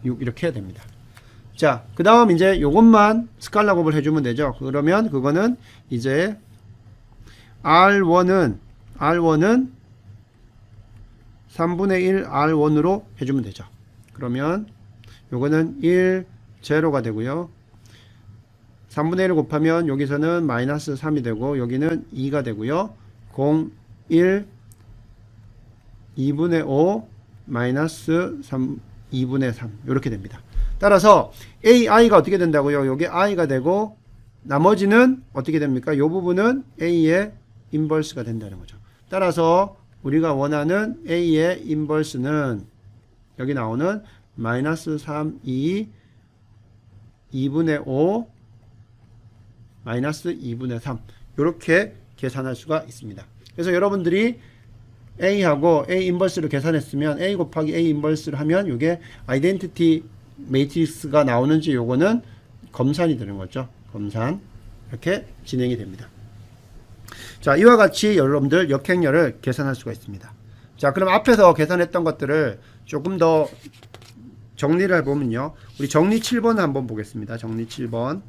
6 이렇게 해야 됩니다. 자, 그 다음 이제 요것만 스칼라 곱을 해주면 되죠. 그러면 그거는 이제 R1은 3분의 1 R1으로 해주면 되죠. 그러면 요거는 1 제로가 되고요. 3분의 1을 곱하면 여기서는 마이너스 3이 되고 여기는 2가 되고요. 0, 1, 2분의 5 마이너스 3, 2분의 3 이렇게 됩니다. 따라서 AI가 어떻게 된다고요? 여기 I가 되고 나머지는 어떻게 됩니까? 이 부분은 A의 인버스가 된다는 거죠. 따라서 우리가 원하는 A의 인버스는 여기 나오는 마이너스 3, 2, 2분의 5 마이너스 2분의 3 이렇게 계산할 수가 있습니다. 그래서 여러분들이 A하고 A 인버스를 계산했으면 A 곱하기 A 인버스를 하면 이게 아이덴티티 매트릭스가 나오는지 요거는 검산이 되는 거죠. 검산 이렇게 진행이 됩니다. 자, 이와 같이 여러분들 역행렬을 계산할 수가 있습니다. 자, 그럼 앞에서 계산했던 것들을 조금 더 정리를 해보면요. 우리 정리 7번 한번 보겠습니다. 정리 7번.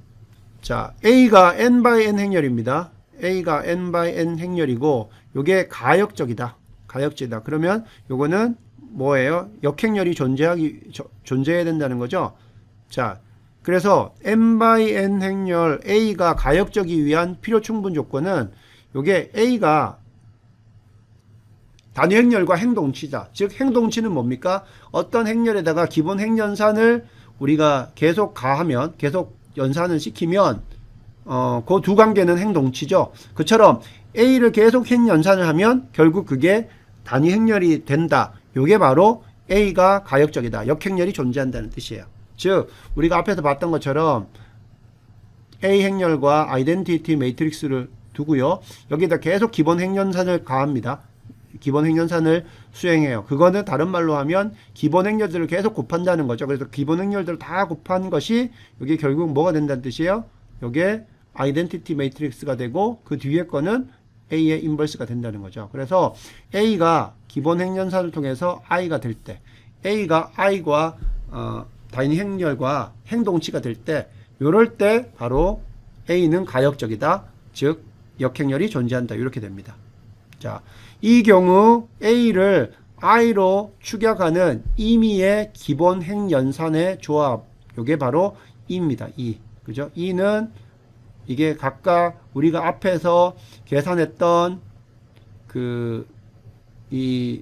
자, A가 n by n 행렬입니다. A가 n by n 행렬이고 요게 가역적이다. 가역적이다. 그러면 요거는 뭐예요? 역행렬이 존재해야 된다는 거죠. 자, 그래서 n by n 행렬 A가 가역적이기 위한 필요 충분 조건은 요게 A가 단위 행렬과 행동치다. 즉 행동치는 뭡니까? 어떤 행렬에다가 기본 행연산을 우리가 계속 가하면 계속 연산을 시키면 그 두 관계는 행동치죠. 그처럼 A를 계속 행연산을 하면 결국 그게 단위 행렬이 된다. 요게 바로 A가 가역적이다. 역행렬이 존재한다는 뜻이에요. 즉 우리가 앞에서 봤던 것처럼 A 행렬과 아이덴티티 매트릭스를 두고요. 여기다 계속 기본 행연산을 가합니다. 기본 행연산을 수행해요. 그거는 다른 말로 하면 기본 행렬들을 계속 곱한다는 거죠. 그래서 기본 행렬들을 다 곱한 것이 여기 결국 뭐가 된다는 뜻이에요? 요게 아이덴티티 매트릭스가 되고 그 뒤에 거는 A의 인버스가 된다는 거죠. 그래서 A가 기본 행연산을 통해서 I가 될 때, A가 I과 단위 행렬과 행동치가 될 때, 요럴 때 바로 A는 가역적이다. 즉 역행렬이 존재한다. 이렇게 됩니다. 자, 이 경우 A를 I로 추격하는 임의의 기본 행연산의 조합, 요게 바로 E입니다. E. 그죠? E는 이게 각각 우리가 앞에서 계산했던 이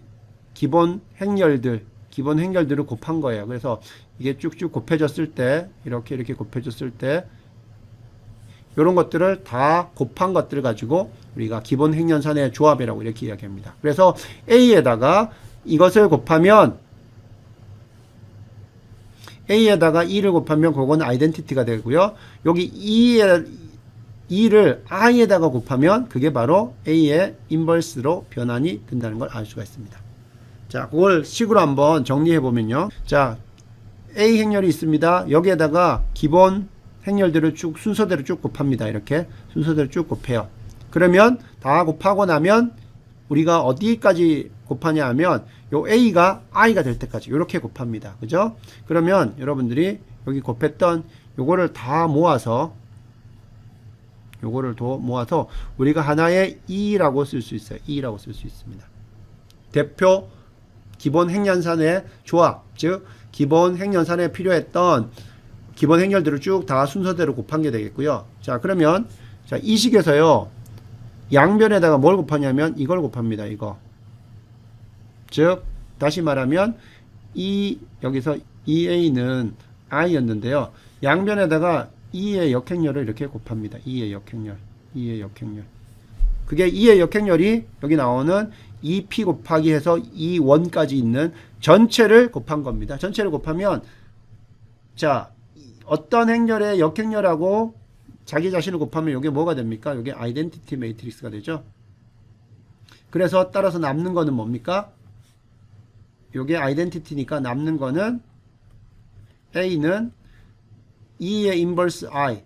기본 행렬들을 곱한 거예요. 그래서 이게 쭉쭉 곱해졌을 때, 이렇게 곱해졌을 때, 이런 것들을 다 곱한 것들을 가지고 우리가 기본 행연산의 조합이라고 이렇게 이야기합니다. 그래서 A에다가 이것을 곱하면 A에다가 E를 곱하면 그거는 아이덴티티가 되고요. 여기 E를 I에다가 곱하면 그게 바로 A의 인버스로 변환이 된다는 걸 알 수가 있습니다. 자, 그걸 식으로 한번 정리해 보면요. 자, A 행렬이 있습니다. 여기에다가 기본 행렬들을 쭉 순서대로 쭉 곱합니다. 이렇게 순서대로 쭉 곱해요. 그러면 다 곱하고 나면 우리가 어디까지 곱하냐 하면 요 A가 I가 될 때까지 이렇게 곱합니다. 그죠? 그러면 여러분들이 여기 곱했던 요거를 다 모아서 요거를 더 모아서 우리가 하나의 E라고 쓸 수 있어요. E라고 쓸 수 있습니다. 대표 기본 행연산의 조합, 즉 기본 행연산에 필요했던 기본 행렬들을 쭉 다 순서대로 곱한 게 되겠고요. 자, 그러면 자, 이 식에서요. 양변에다가 뭘 곱하냐면 이걸 곱합니다. 이거. 즉 다시 말하면 여기서 EA는 I였는데요. 양변에다가 E의 역행렬을 이렇게 곱합니다. E의 역행렬. 그게 E의 역행렬이 여기 나오는 EP 곱하기 해서 E1까지 있는 전체를 곱한 겁니다. 전체를 곱하면 자, 어떤 행렬의 역행렬하고 자기 자신을 곱하면 이게 뭐가 됩니까? 이게 아이덴티티 매트릭스가 되죠. 그래서 따라서 남는 거는 뭡니까? 이게 아이덴티티니까 남는 거는 A는 E의 인버스 I.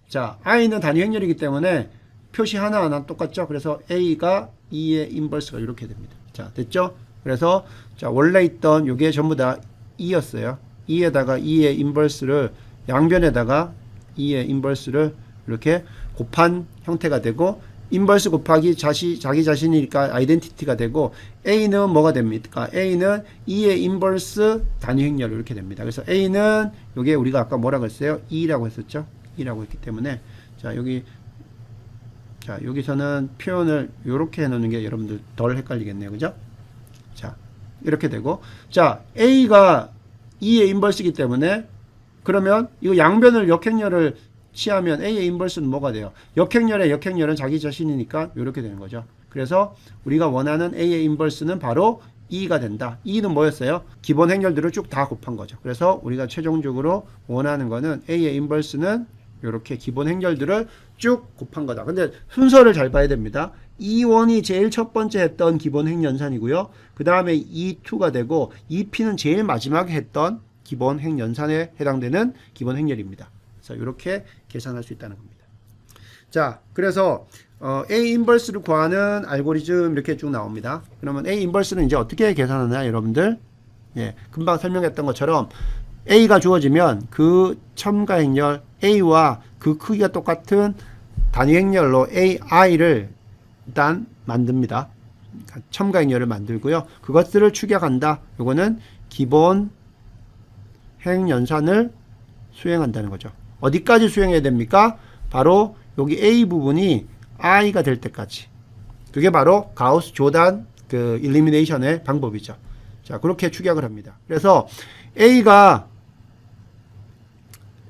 자, I는 단위 행렬이기 때문에 표시 하나하나 똑같죠. 그래서 A가 E의 인버스가 이렇게 됩니다. 자, 됐죠? 그래서 자, 원래 있던 요게 전부 다 E였어요. E에다가 E의 인버스를 양변에다가 E의 인버스를 이렇게 곱한 형태가 되고 인버스 곱하기 자기 자신이니까 아이덴티티가 되고 A는 뭐가 됩니까? A는 E의 인버스 단위 행렬 이렇게 됩니다. 그래서 A는 요게 우리가 아까 뭐라고 했어요? E라고 했었죠? E라고 했기 때문에 자, 여기서는 표현을 이렇게 해 놓는 게 여러분들 덜 헷갈리겠네요. 그죠? 자, 이렇게 되고 자, A가 E의 인버스이기 때문에 그러면 이거 양변을 역행렬을 취하면 A의 인버스는 뭐가 돼요? 역행렬의 역행렬은 자기 자신이니까 이렇게 되는 거죠. 그래서 우리가 원하는 A의 인버스는 바로 E가 된다. E는 뭐였어요? 기본 행렬들을 쭉 다 곱한 거죠. 그래서 우리가 최종적으로 원하는 거는 A의 인버스는 이렇게 기본 행렬들을 쭉 곱한 거다. 근데 순서를 잘 봐야 됩니다. E1이 제일 첫 번째 했던 기본 행연산이고요. 그 다음에 E2가 되고 EP는 제일 마지막에 했던 기본 행연산에 해당되는 기본 행렬입니다. 그래서 이렇게 계산할 수 있다는 겁니다. 자, 그래서 A 인버스를 구하는 알고리즘 이렇게 쭉 나옵니다. 그러면 A 인버스는 이제 어떻게 계산하냐, 여러분들? 예, 금방 설명했던 것처럼 A가 주어지면 그 첨가 행렬 A와 그 크기가 똑같은 단위 행렬로 AI를 일단 만듭니다. 첨가 행렬을 만들고요. 그것들을 추격한다. 요거는 기본 행연산을 수행한다는 거죠. 어디까지 수행해야 됩니까? 바로 여기 A 부분이 I가 될 때까지. 그게 바로 가우스 조단 그 일리미네이션의 방법이죠. 자, 그렇게 추격을 합니다. 그래서 A가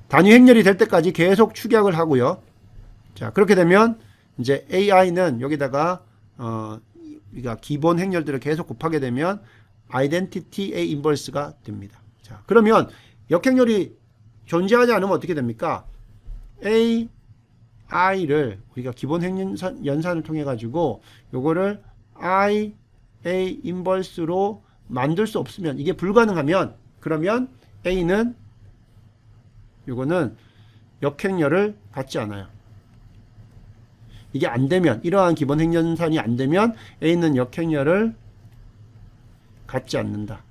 단위 행렬이 될 때까지 계속 추격을 하고요. 자, 그렇게 되면 이제 AI는 여기다가 우리가 기본 행렬들을 계속 곱하게 되면 아이덴티티 A 인버스가 됩니다. 자, 그러면 역행렬이 존재하지 않으면 어떻게 됩니까? I를 우리가 기본 행연산을 통해 가지고 요거를 A 인버스로 만들 수 없으면, 이게 불가능하면, 그러면 A는 요거는 역행렬을 갖지 않아요. 이게 안 되면, 이러한 기본 행연산이 안 되면 A는 역행렬을 갖지 않는다.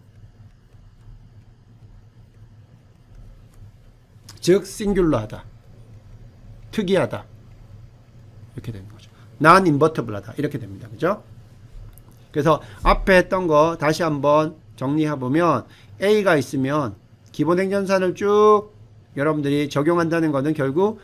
즉 싱귤러하다, 특이하다, 이렇게 되는 거죠. non invertible하다, 이렇게 됩니다. 그죠? 그래서 앞에 했던 거 다시 한번 정리해 보면 A가 있으면 기본 행연산을 쭉 여러분들이 적용한다는 것은 결국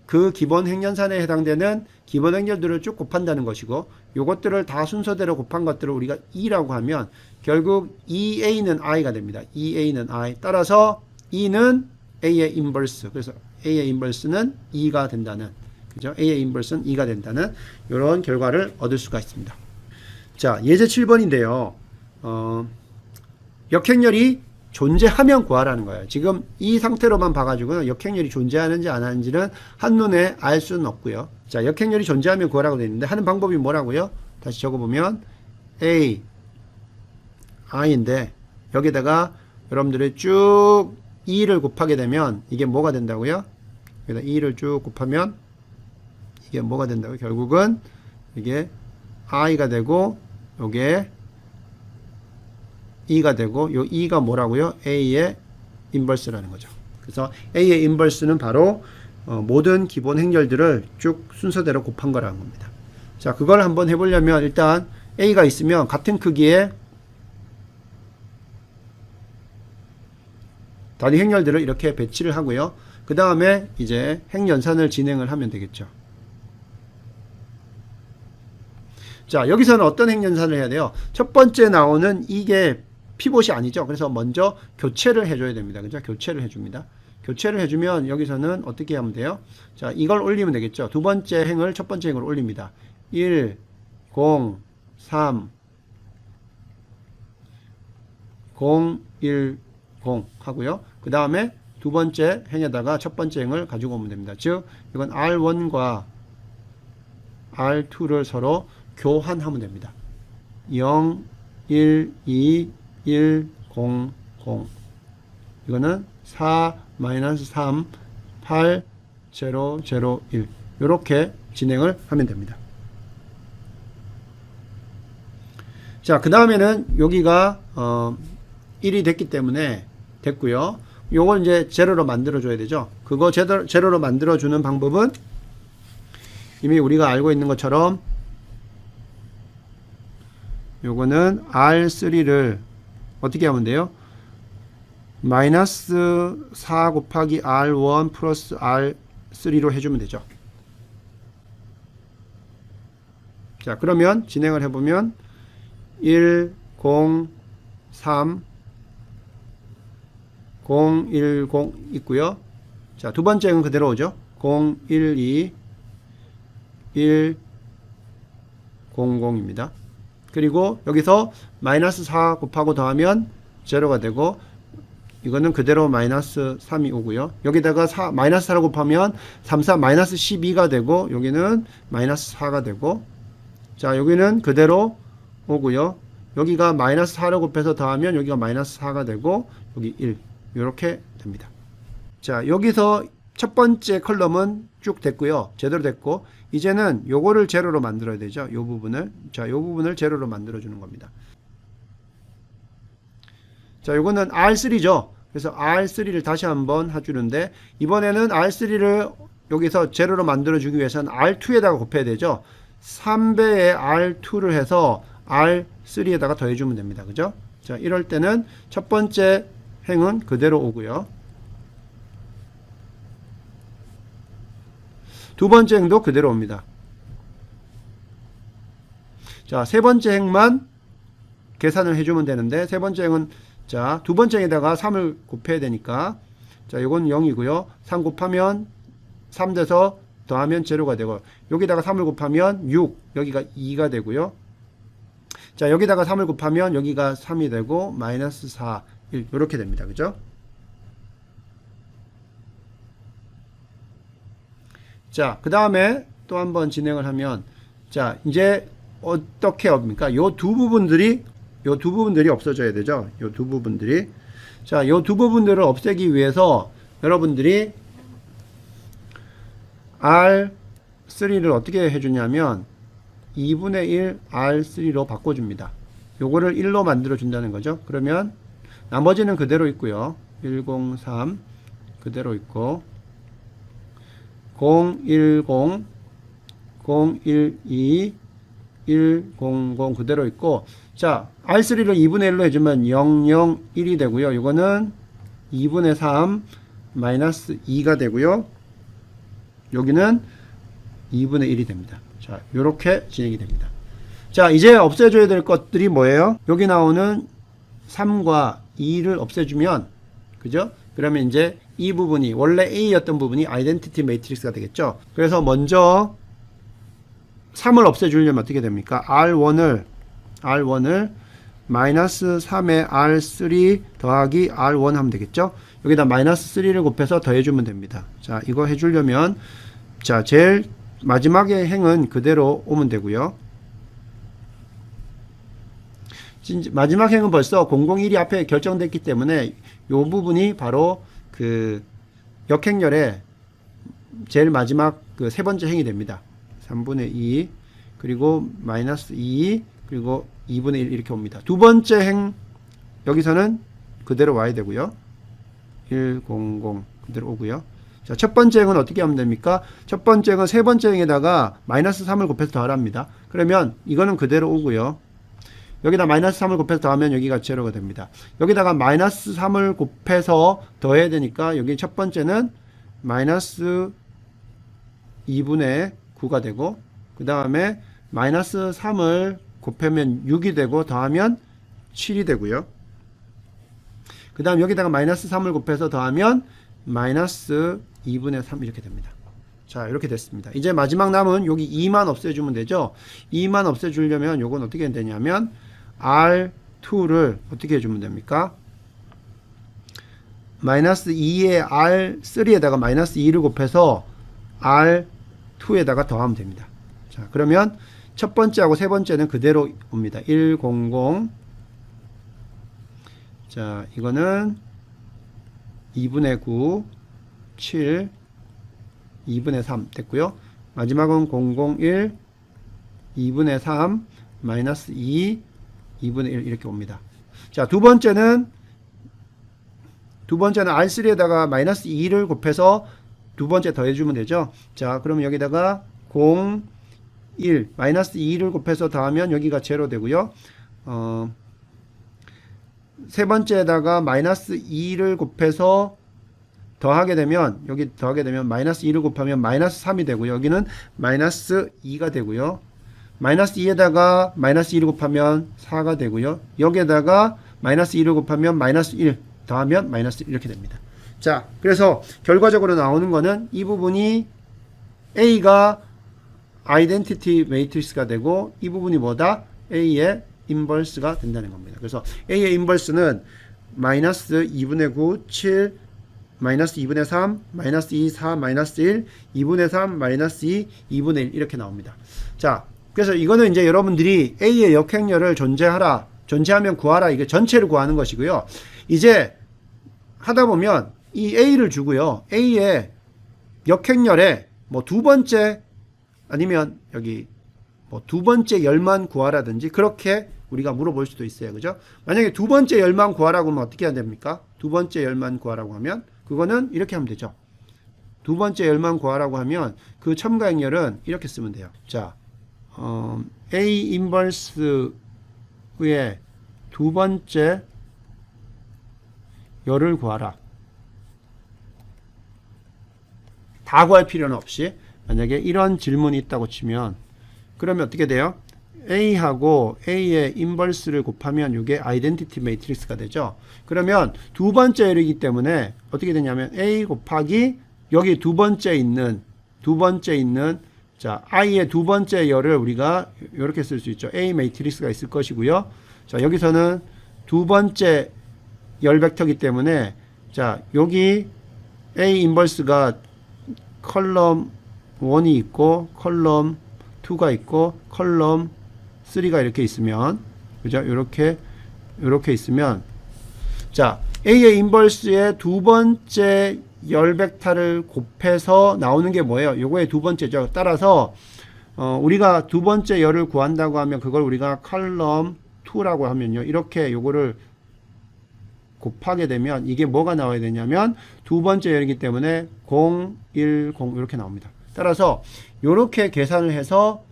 그 기본 행연산에 해당되는 기본 행렬들을 쭉 곱한다는 것이고, 요것들을 다 순서대로 곱한 것들을 우리가 E라고 하면 결국 EA는 I가 됩니다. EA는 I. 따라서 E는 A의 인버스. 그래서 A의 인버스는 E가 된다는, 그죠? A의 인버스는 E가 된다는 이런 결과를 얻을 수가 있습니다. 자, 예제 7번인데요. 역행렬이 존재하면 구하라는 거예요. 지금 이 상태로만 봐가지고는 역행렬이 존재하는지 안 하는지는 한눈에 알 수는 없고요. 자, 역행렬이 존재하면 구하라고 되어 있는데 하는 방법이 뭐라고요? 다시 적어보면 A, I인데 여기다가 여러분들이 쭉 2를 곱하게 되면 이게 뭐가 된다고요? 여기다 2를 쭉 곱하면 이게 뭐가 된다고요? 결국은 이게 i가 되고 요게 e가 되고 요 e가 뭐라고요? a의 인버스라는 거죠. 그래서 a의 인버스는 바로 모든 기본 행렬들을 쭉 순서대로 곱한 거라는 겁니다. 자, 그걸 한번 해보려면 일단 a가 있으면 같은 크기의 단위 행렬들을 이렇게 배치를 하고요. 그 다음에 이제 행연산을 진행을 하면 되겠죠. 자, 여기서는 어떤 행연산을 해야 돼요? 첫 번째 나오는 이게 피봇이 아니죠. 그래서 먼저 교체를 해줘야 됩니다. 그죠? 교체를 해줍니다. 교체를 해주면 여기서는 어떻게 하면 돼요? 자, 이걸 올리면 되겠죠. 두 번째 행을 첫 번째 행으로 올립니다. 1, 0, 3, 0, 1, 0 하고요. 그 다음에 두 번째 행에다가 첫 번째 행을 가지고 오면 됩니다. 즉, 이건 R1과 R2를 서로 교환하면 됩니다. 0, 1, 2, 1, 0, 0. 이거는 4, 마이너스 3, 8, 0, 0, 1. 이렇게 진행을 하면 됩니다. 자, 그 다음에는 여기가 1이 됐기 때문에 됐고요. 요걸 이제 제로로 만들어 줘야 되죠. 그거 제로로 만들어 주는 방법은 이미 우리가 알고 있는 것처럼 요거는 R3를 어떻게 하면 돼요? 마이너스 4 곱하기 R1 플러스 R3로 해주면 되죠. 자, 그러면 진행을 해보면 1, 0, 3, 0, 1, 0 있고요. 자, 두 번째는 그대로 오죠. 0, 1, 2, 1, 0, 0입니다. 그리고 여기서 마이너스 4 곱하고 더하면 제로가 되고 이거는 그대로 마이너스 3이 오고요. 여기다가 마이너스 4를 곱하면 3, 4 마이너스 12가 되고 여기는 마이너스 4가 되고 자, 여기는 그대로 오고요. 여기가 마이너스 4를 곱해서 더하면 여기가 마이너스 4가 되고 여기 1 이렇게 됩니다. 자, 여기서 첫 번째 컬럼은 쭉 됐고요. 제대로 됐고 이제는 요거를 제로로 만들어야 되죠. 요 부분을. 자, 요 부분을 제로로 만들어 주는 겁니다. 자, 요거는 R3죠. 그래서 R3를 다시 한번 해주는데 이번에는 R3를 여기서 제로로 만들어 주기 위해서는 R2에다가 곱해야 되죠. 3배의 R2를 해서 R3에다가 더해주면 됩니다. 그죠? 자, 이럴 때는 첫 번째 행은 그대로 오고요. 두 번째 행도 그대로 옵니다. 자, 세 번째 행만 계산을 해주면 되는데, 세 번째 행은, 자, 두 번째 행에다가 3을 곱해야 되니까, 자, 요건 0이고요. 3 곱하면 3 돼서 더하면 제로가 되고, 여기다가 3을 곱하면 6, 여기가 2가 되고요. 자, 여기다가 3을 곱하면 여기가 3이 되고, 마이너스 4, 1, 이렇게 됩니다. 그죠? 자, 그 다음에 또 한번 진행을 하면, 자, 이제 어떻게 합니까? 요 두 부분들이 없어져야 되죠. 요 두 부분들이. 자, 요 두 부분들을 없애기 위해서 여러분들이 R3를 어떻게 해주냐면 2분의 1 R3로 바꿔줍니다. 요거를 1로 만들어 준다는 거죠. 그러면 나머지는 그대로 있고요. 103 그대로 있고 010 012 100 그대로 있고 자 R3를 2분의 1로 해주면 001이 되고요. 이거는 2분의 3 마이너스 2가 되고요. 여기는 2분의 1이 됩니다. 자, 요렇게 진행이 됩니다. 자, 이제 없애줘야 될 것들이 뭐예요? 여기 나오는 3과 2를 없애주면, 그죠? 그러면 이제 이 부분이, 원래 A였던 부분이 아이덴티티 매트릭스가 되겠죠? 그래서 먼저 3을 없애주려면 어떻게 됩니까? R1을 마이너스 3의 R3 더하기 R1 하면 되겠죠? 여기다 마이너스 3를 곱해서 더해주면 됩니다. 자, 이거 해주려면, 자, 제일 마지막에 행은 그대로 오면 되고요. 마지막 행은 벌써 001이 앞에 결정됐기 때문에 이 부분이 바로 그 역행렬의 제일 마지막 그 세 번째 행이 됩니다. 3분의 2 그리고 마이너스 2 그리고 2분의 1 이렇게 옵니다. 두 번째 행 여기서는 그대로 와야 되고요. 1, 0, 0 그대로 오고요. 자, 첫 번째 행은 어떻게 하면 됩니까? 첫 번째 행은 세 번째 행에다가 마이너스 3을 곱해서 더하랍니다. 그러면 이거는 그대로 오고요. 여기다 마이너스 3을 곱해서 더하면 여기가 제로가 됩니다. 여기다가 마이너스 3을 곱해서 더해야 되니까 여기 첫 번째는 마이너스 2분의 9가 되고 그 다음에 마이너스 3을 곱하면 6이 되고 더하면 7이 되고요. 그 다음 여기다가 마이너스 3을 곱해서 더하면 마이너스 2분의 3 이렇게 됩니다. 자, 이렇게 됐습니다. 이제 마지막 남은 여기 2만 없애주면 되죠. 2만 없애주려면 요건 어떻게 되냐면 R2를 어떻게 해주면 됩니까? 마이너스 2에 R3에다가 마이너스 2를 곱해서 R2에다가 더하면 됩니다. 자, 그러면 첫 번째하고 세 번째는 그대로 옵니다. 1, 0, 0. 자, 이거는 2분의 9, 7, 2분의 3 됐고요. 마지막은 001, 2분의 3, 마이너스 2, 2분의 1 이렇게 옵니다. 자, 두 번째는 R3에다가 마이너스 2를 곱해서 두 번째 더해주면 되죠. 자, 그러면 여기다가 0, 1, 마이너스 2를 곱해서 더하면 여기가 제로 되고요. 세 번째에다가 마이너스 2를 곱해서 더하게 되면 여기 더하게 되면 마이너스 2를 곱하면 마이너스 3이 되고요. 여기는 마이너스 2가 되고요. 마이너스 2에다가 마이너스 2를 곱하면 4가 되고요. 여기에다가 마이너스 2를 곱하면 마이너스 1 더하면 마이너스 1 이렇게 됩니다. 자, 그래서 결과적으로 나오는 거는 이 부분이 A가 아이덴티티 매트릭스가 되고 이 부분이 뭐다? A의 인버스가 된다는 겁니다. 그래서 A의 인버스는 마이너스 2분의 9, 7, 마이너스 2분의 3, 마이너스 2, 4, 마이너스 1, 2분의 3, 마이너스 2, 2분의 1 이렇게 나옵니다. 자, 그래서 이거는 이제 여러분들이 A의 역행렬을 존재하면 구하라. 이게 전체를 구하는 것이고요. 이제 하다 보면 이 A를 주고요. A의 역행렬에 뭐 두 번째 아니면 여기 뭐 두 번째 열만 구하라든지 그렇게 우리가 물어볼 수도 있어요. 그죠? 만약에 두 번째 열만 구하라고 하면 어떻게 해야 됩니까? 두 번째 열만 구하라고 하면 그거는 이렇게 하면 되죠. 두 번째 열만 구하라고 하면 그 첨가행렬은 이렇게 쓰면 돼요. 자, A 인버스의 두 번째 열을 구하라. 다 구할 필요는 없이 만약에 이런 질문이 있다고 치면 그러면 어떻게 돼요? A하고 A의 인버스를 곱하면 이게 아이덴티티 매트릭스가 되죠. 그러면 두 번째 열이기 때문에 어떻게 되냐면 A 곱하기 여기 두 번째 있는 자, I의 두 번째 열을 우리가 이렇게 쓸 수 있죠. A 매트릭스가 있을 것이고요. 자, 여기서는 두 번째 열 벡터이기 때문에 자, 여기 A 인버스가 컬럼 1이 있고 컬럼 2가 있고 컬럼 3가 이렇게 있으면 그죠? 이렇게 있으면 자, A의 인버스의 두 번째 열 벡터를 곱해서 나오는 게 뭐예요? 요거의 두 번째죠. 따라서 우리가 두 번째 열을 구한다고 하면 그걸 우리가 컬럼 2라고 하면요. 이렇게 요거를 곱하게 되면 이게 뭐가 나와야 되냐면 두 번째 열이기 때문에 0, 1, 0 이렇게 나옵니다. 따라서 이렇게 계산을 해서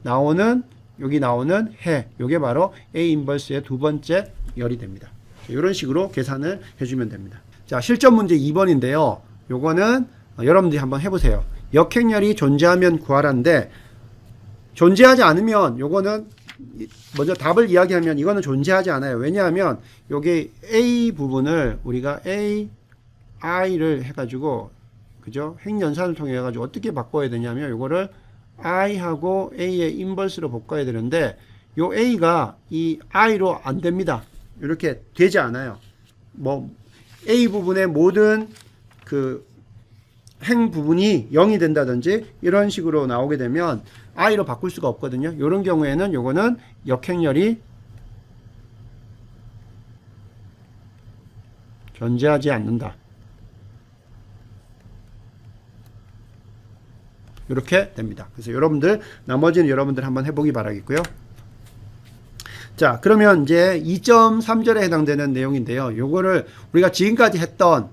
여기 나오는 해, 요게 바로 A 인버스의 두 번째 열이 됩니다. 이런 식으로 계산을 해주면 됩니다. 자, 실전 문제 2번인데요. 요거는 여러분들이 한번 해보세요. 역행열이 존재하면 구하라인데 존재하지 않으면 요거는 먼저 답을 이야기하면 이거는 존재하지 않아요. 왜냐하면 여기 A 부분을 우리가 A, I를 해가지고 그죠? 행연산을 통해 가지고 어떻게 바꿔야 되냐면 요거를 I하고 A의 인버스로 바꿔야 되는데 요 A가 이 I로 안 됩니다. 이렇게 되지 않아요. 뭐 A 부분의 모든 그 행 부분이 0이 된다든지 이런 식으로 나오게 되면 I로 바꿀 수가 없거든요. 이런 경우에는 요거는 역행열이 존재하지 않는다. 이렇게 됩니다. 그래서 여러분들 나머지는 여러분들 한번 해보기 바라겠고요. 자, 그러면 이제 2.3절에 해당되는 내용인데요. 요거를 우리가 지금까지 했던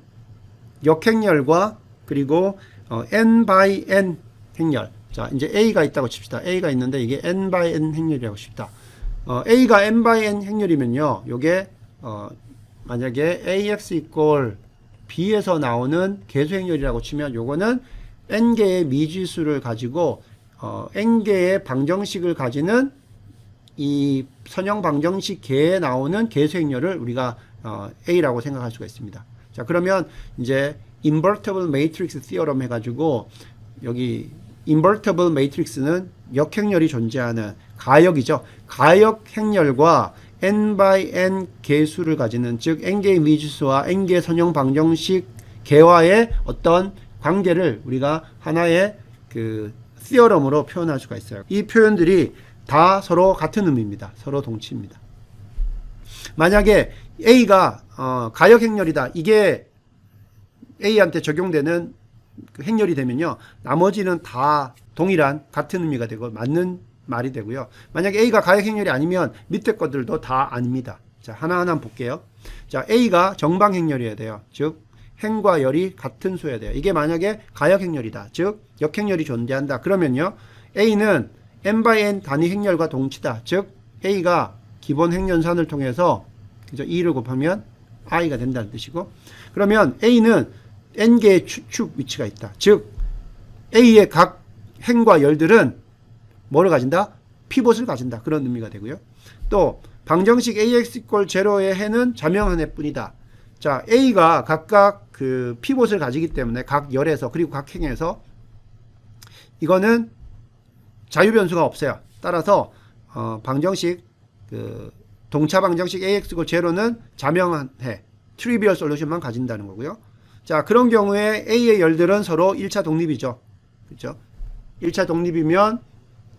역행렬과 그리고 n by n 행렬. 자, 이제 a가 있다고 칩시다. a가 있는데 이게 n by n 행렬이라고 칩시다. a가 n by n 행렬이면요. 요게 만약에 ax equal b에서 나오는 계수 행렬이라고 치면 요거는 n개의 미지수를 가지고 n개의 방정식을 가지는 이 선형 방정식 개에 나오는 계수 행렬을 우리가 a라고 생각할 수가 있습니다. 자, 그러면 이제 invertible matrix theorem 해가지고 여기 invertible matrix는 역행렬이 존재하는 가역이죠. 가역 행렬과 n by n 개수를 가지는, 즉 n개의 미지수와 n개의 선형 방정식 개와의 어떤 관계를 우리가 하나의 그 theorem으로 표현할 수가 있어요. 이 표현들이 다 서로 같은 의미입니다. 서로 동치입니다. 만약에 a가 가역 행렬이다. 이게 a한테 적용되는 그 행렬이 되면요. 나머지는 다 동일한 같은 의미가 되고 맞는 말이 되고요. 만약에 a가 가역 행렬이 아니면 밑에 것들도 다 아닙니다. 자, 하나하나 볼게요. 자, a가 정방 행렬이어야 돼요. 즉 행과 열이 같은 수여야 돼요. 이게 만약에 가역 행렬이다. 즉 역행렬이 존재한다. 그러면요. a는 n by n 단위 행렬과 동치다. 즉 a가 기본 행연산을 통해서 그죠? 2를 곱하면 i가 된다는 뜻이고, 그러면 a는 n개의 추측 위치가 있다. 즉 a의 각 행과 열들은 뭐를 가진다? 피봇을 가진다. 그런 의미가 되고요. 또 방정식 ax equal 0의 해는 자명한 해뿐이다. 자, a가 각각 그 피봇을 가지기 때문에 각 열에서 그리고 각 행에서 이거는 자유변수가 없어요. 따라서 방정식 그 동차 방정식 ax equal 0는 자명한 해, 트리비얼 솔루션만 가진다는 거고요. 자, 그런 경우에 a의 열들은 서로 1차 독립이죠. 그죠? 1차 독립이면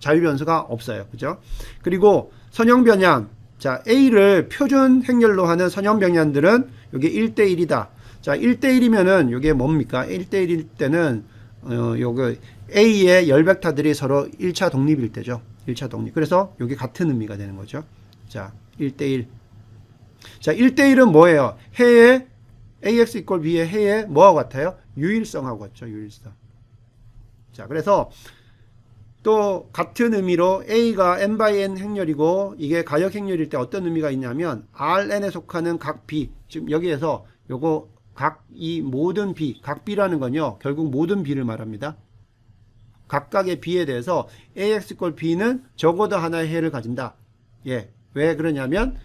자유변수가 없어요. 그죠? 그리고 선형변형. 자, a를 표준 행렬로 하는 선형변형들은 이게 1대1이다. 자, 1대1이면은 이게 뭡니까? 1대1일 때는 요거 a의 열 벡터들이 서로 1차 독립일 때죠. 1차 독립. 그래서 이게 같은 의미가 되는 거죠. 자, 1대1. 자, 1대1은 뭐예요? 해의 ax equal b의 해의 뭐하고 같아요? 유일성하고 같죠. 유일성. 자, 그래서 또 같은 의미로 a가 n by n 행렬이고 이게 가역 행렬일 때 어떤 의미가 있냐면 Rn에 속하는 각 b, 지금 여기에서 요거 각 이 모든 b, 각 b라는 건요 결국 모든 b를 말합니다. 각각의 b에 대해서 ax equal b는 적어도 하나의 해를 가진다. 예, 왜 그러냐면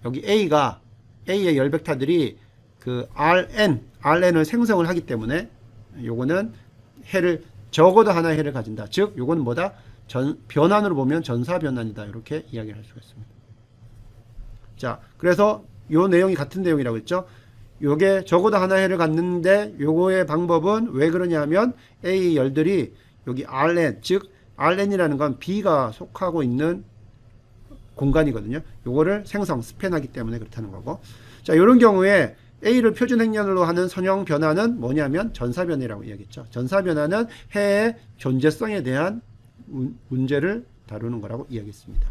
여기 a가 a의 열 벡터들이 그 Rn을 생성을 하기 때문에 요거는 해를 적어도 하나의 해를 가진다. 즉 요거는 뭐다? 변환으로 보면 전사 변환이다. 이렇게 이야기를 할 수가 있습니다. 자, 그래서 요 내용이 같은 내용이라고 했죠. 요게 적어도 하나의 해를 갖는데 요거의 방법은 왜 그러냐면 A 열들이 여기 Rn, 즉 Rn이라는 건 B가 속하고 있는 공간이거든요. 요거를 스팬하기 때문에 그렇다는 거고. 자, 요런 경우에 A를 표준 행렬로 하는 선형 변화는 뭐냐면 전사변이라고 이야기했죠. 전사변화는 해의 존재성에 대한 문제를 다루는 거라고 이야기했습니다.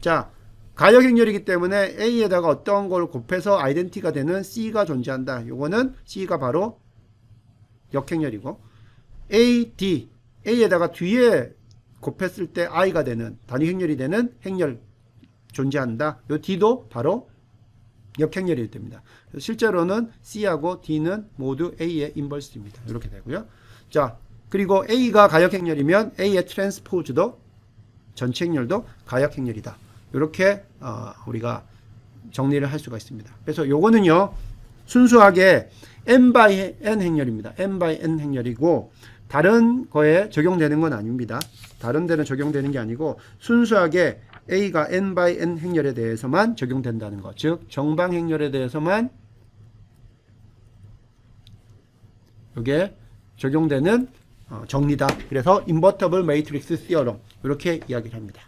자, 가역 행렬이기 때문에 A에다가 어떤 걸 곱해서 아이덴티티가 되는 C가 존재한다. 요거는 C가 바로 역행렬이고, A에다가 뒤에 곱했을 때 I가 되는 단위 행렬이 되는 행렬 존재한다. 요 D도 바로 역행렬이 됩니다. 실제로는 C하고 D는 모두 A의 인버스입니다. 이렇게 되고요. 자, 그리고 A가 가역행렬이면 A의 트랜스포즈도 전체 행렬도 가역행렬이다. 이렇게 우리가 정리를 할 수가 있습니다. 그래서 요거는요 순수하게 n by n 행렬입니다. n by n 행렬이고 다른 거에 적용되는 건 아닙니다. 다른 데는 적용되는 게 아니고 순수하게 A가 n by n 행렬에 대해서만 적용된다는 것. 즉 정방 행렬에 대해서만 이게 적용되는 정리다. 그래서 invertible matrix theorem 이렇게 이야기를 합니다.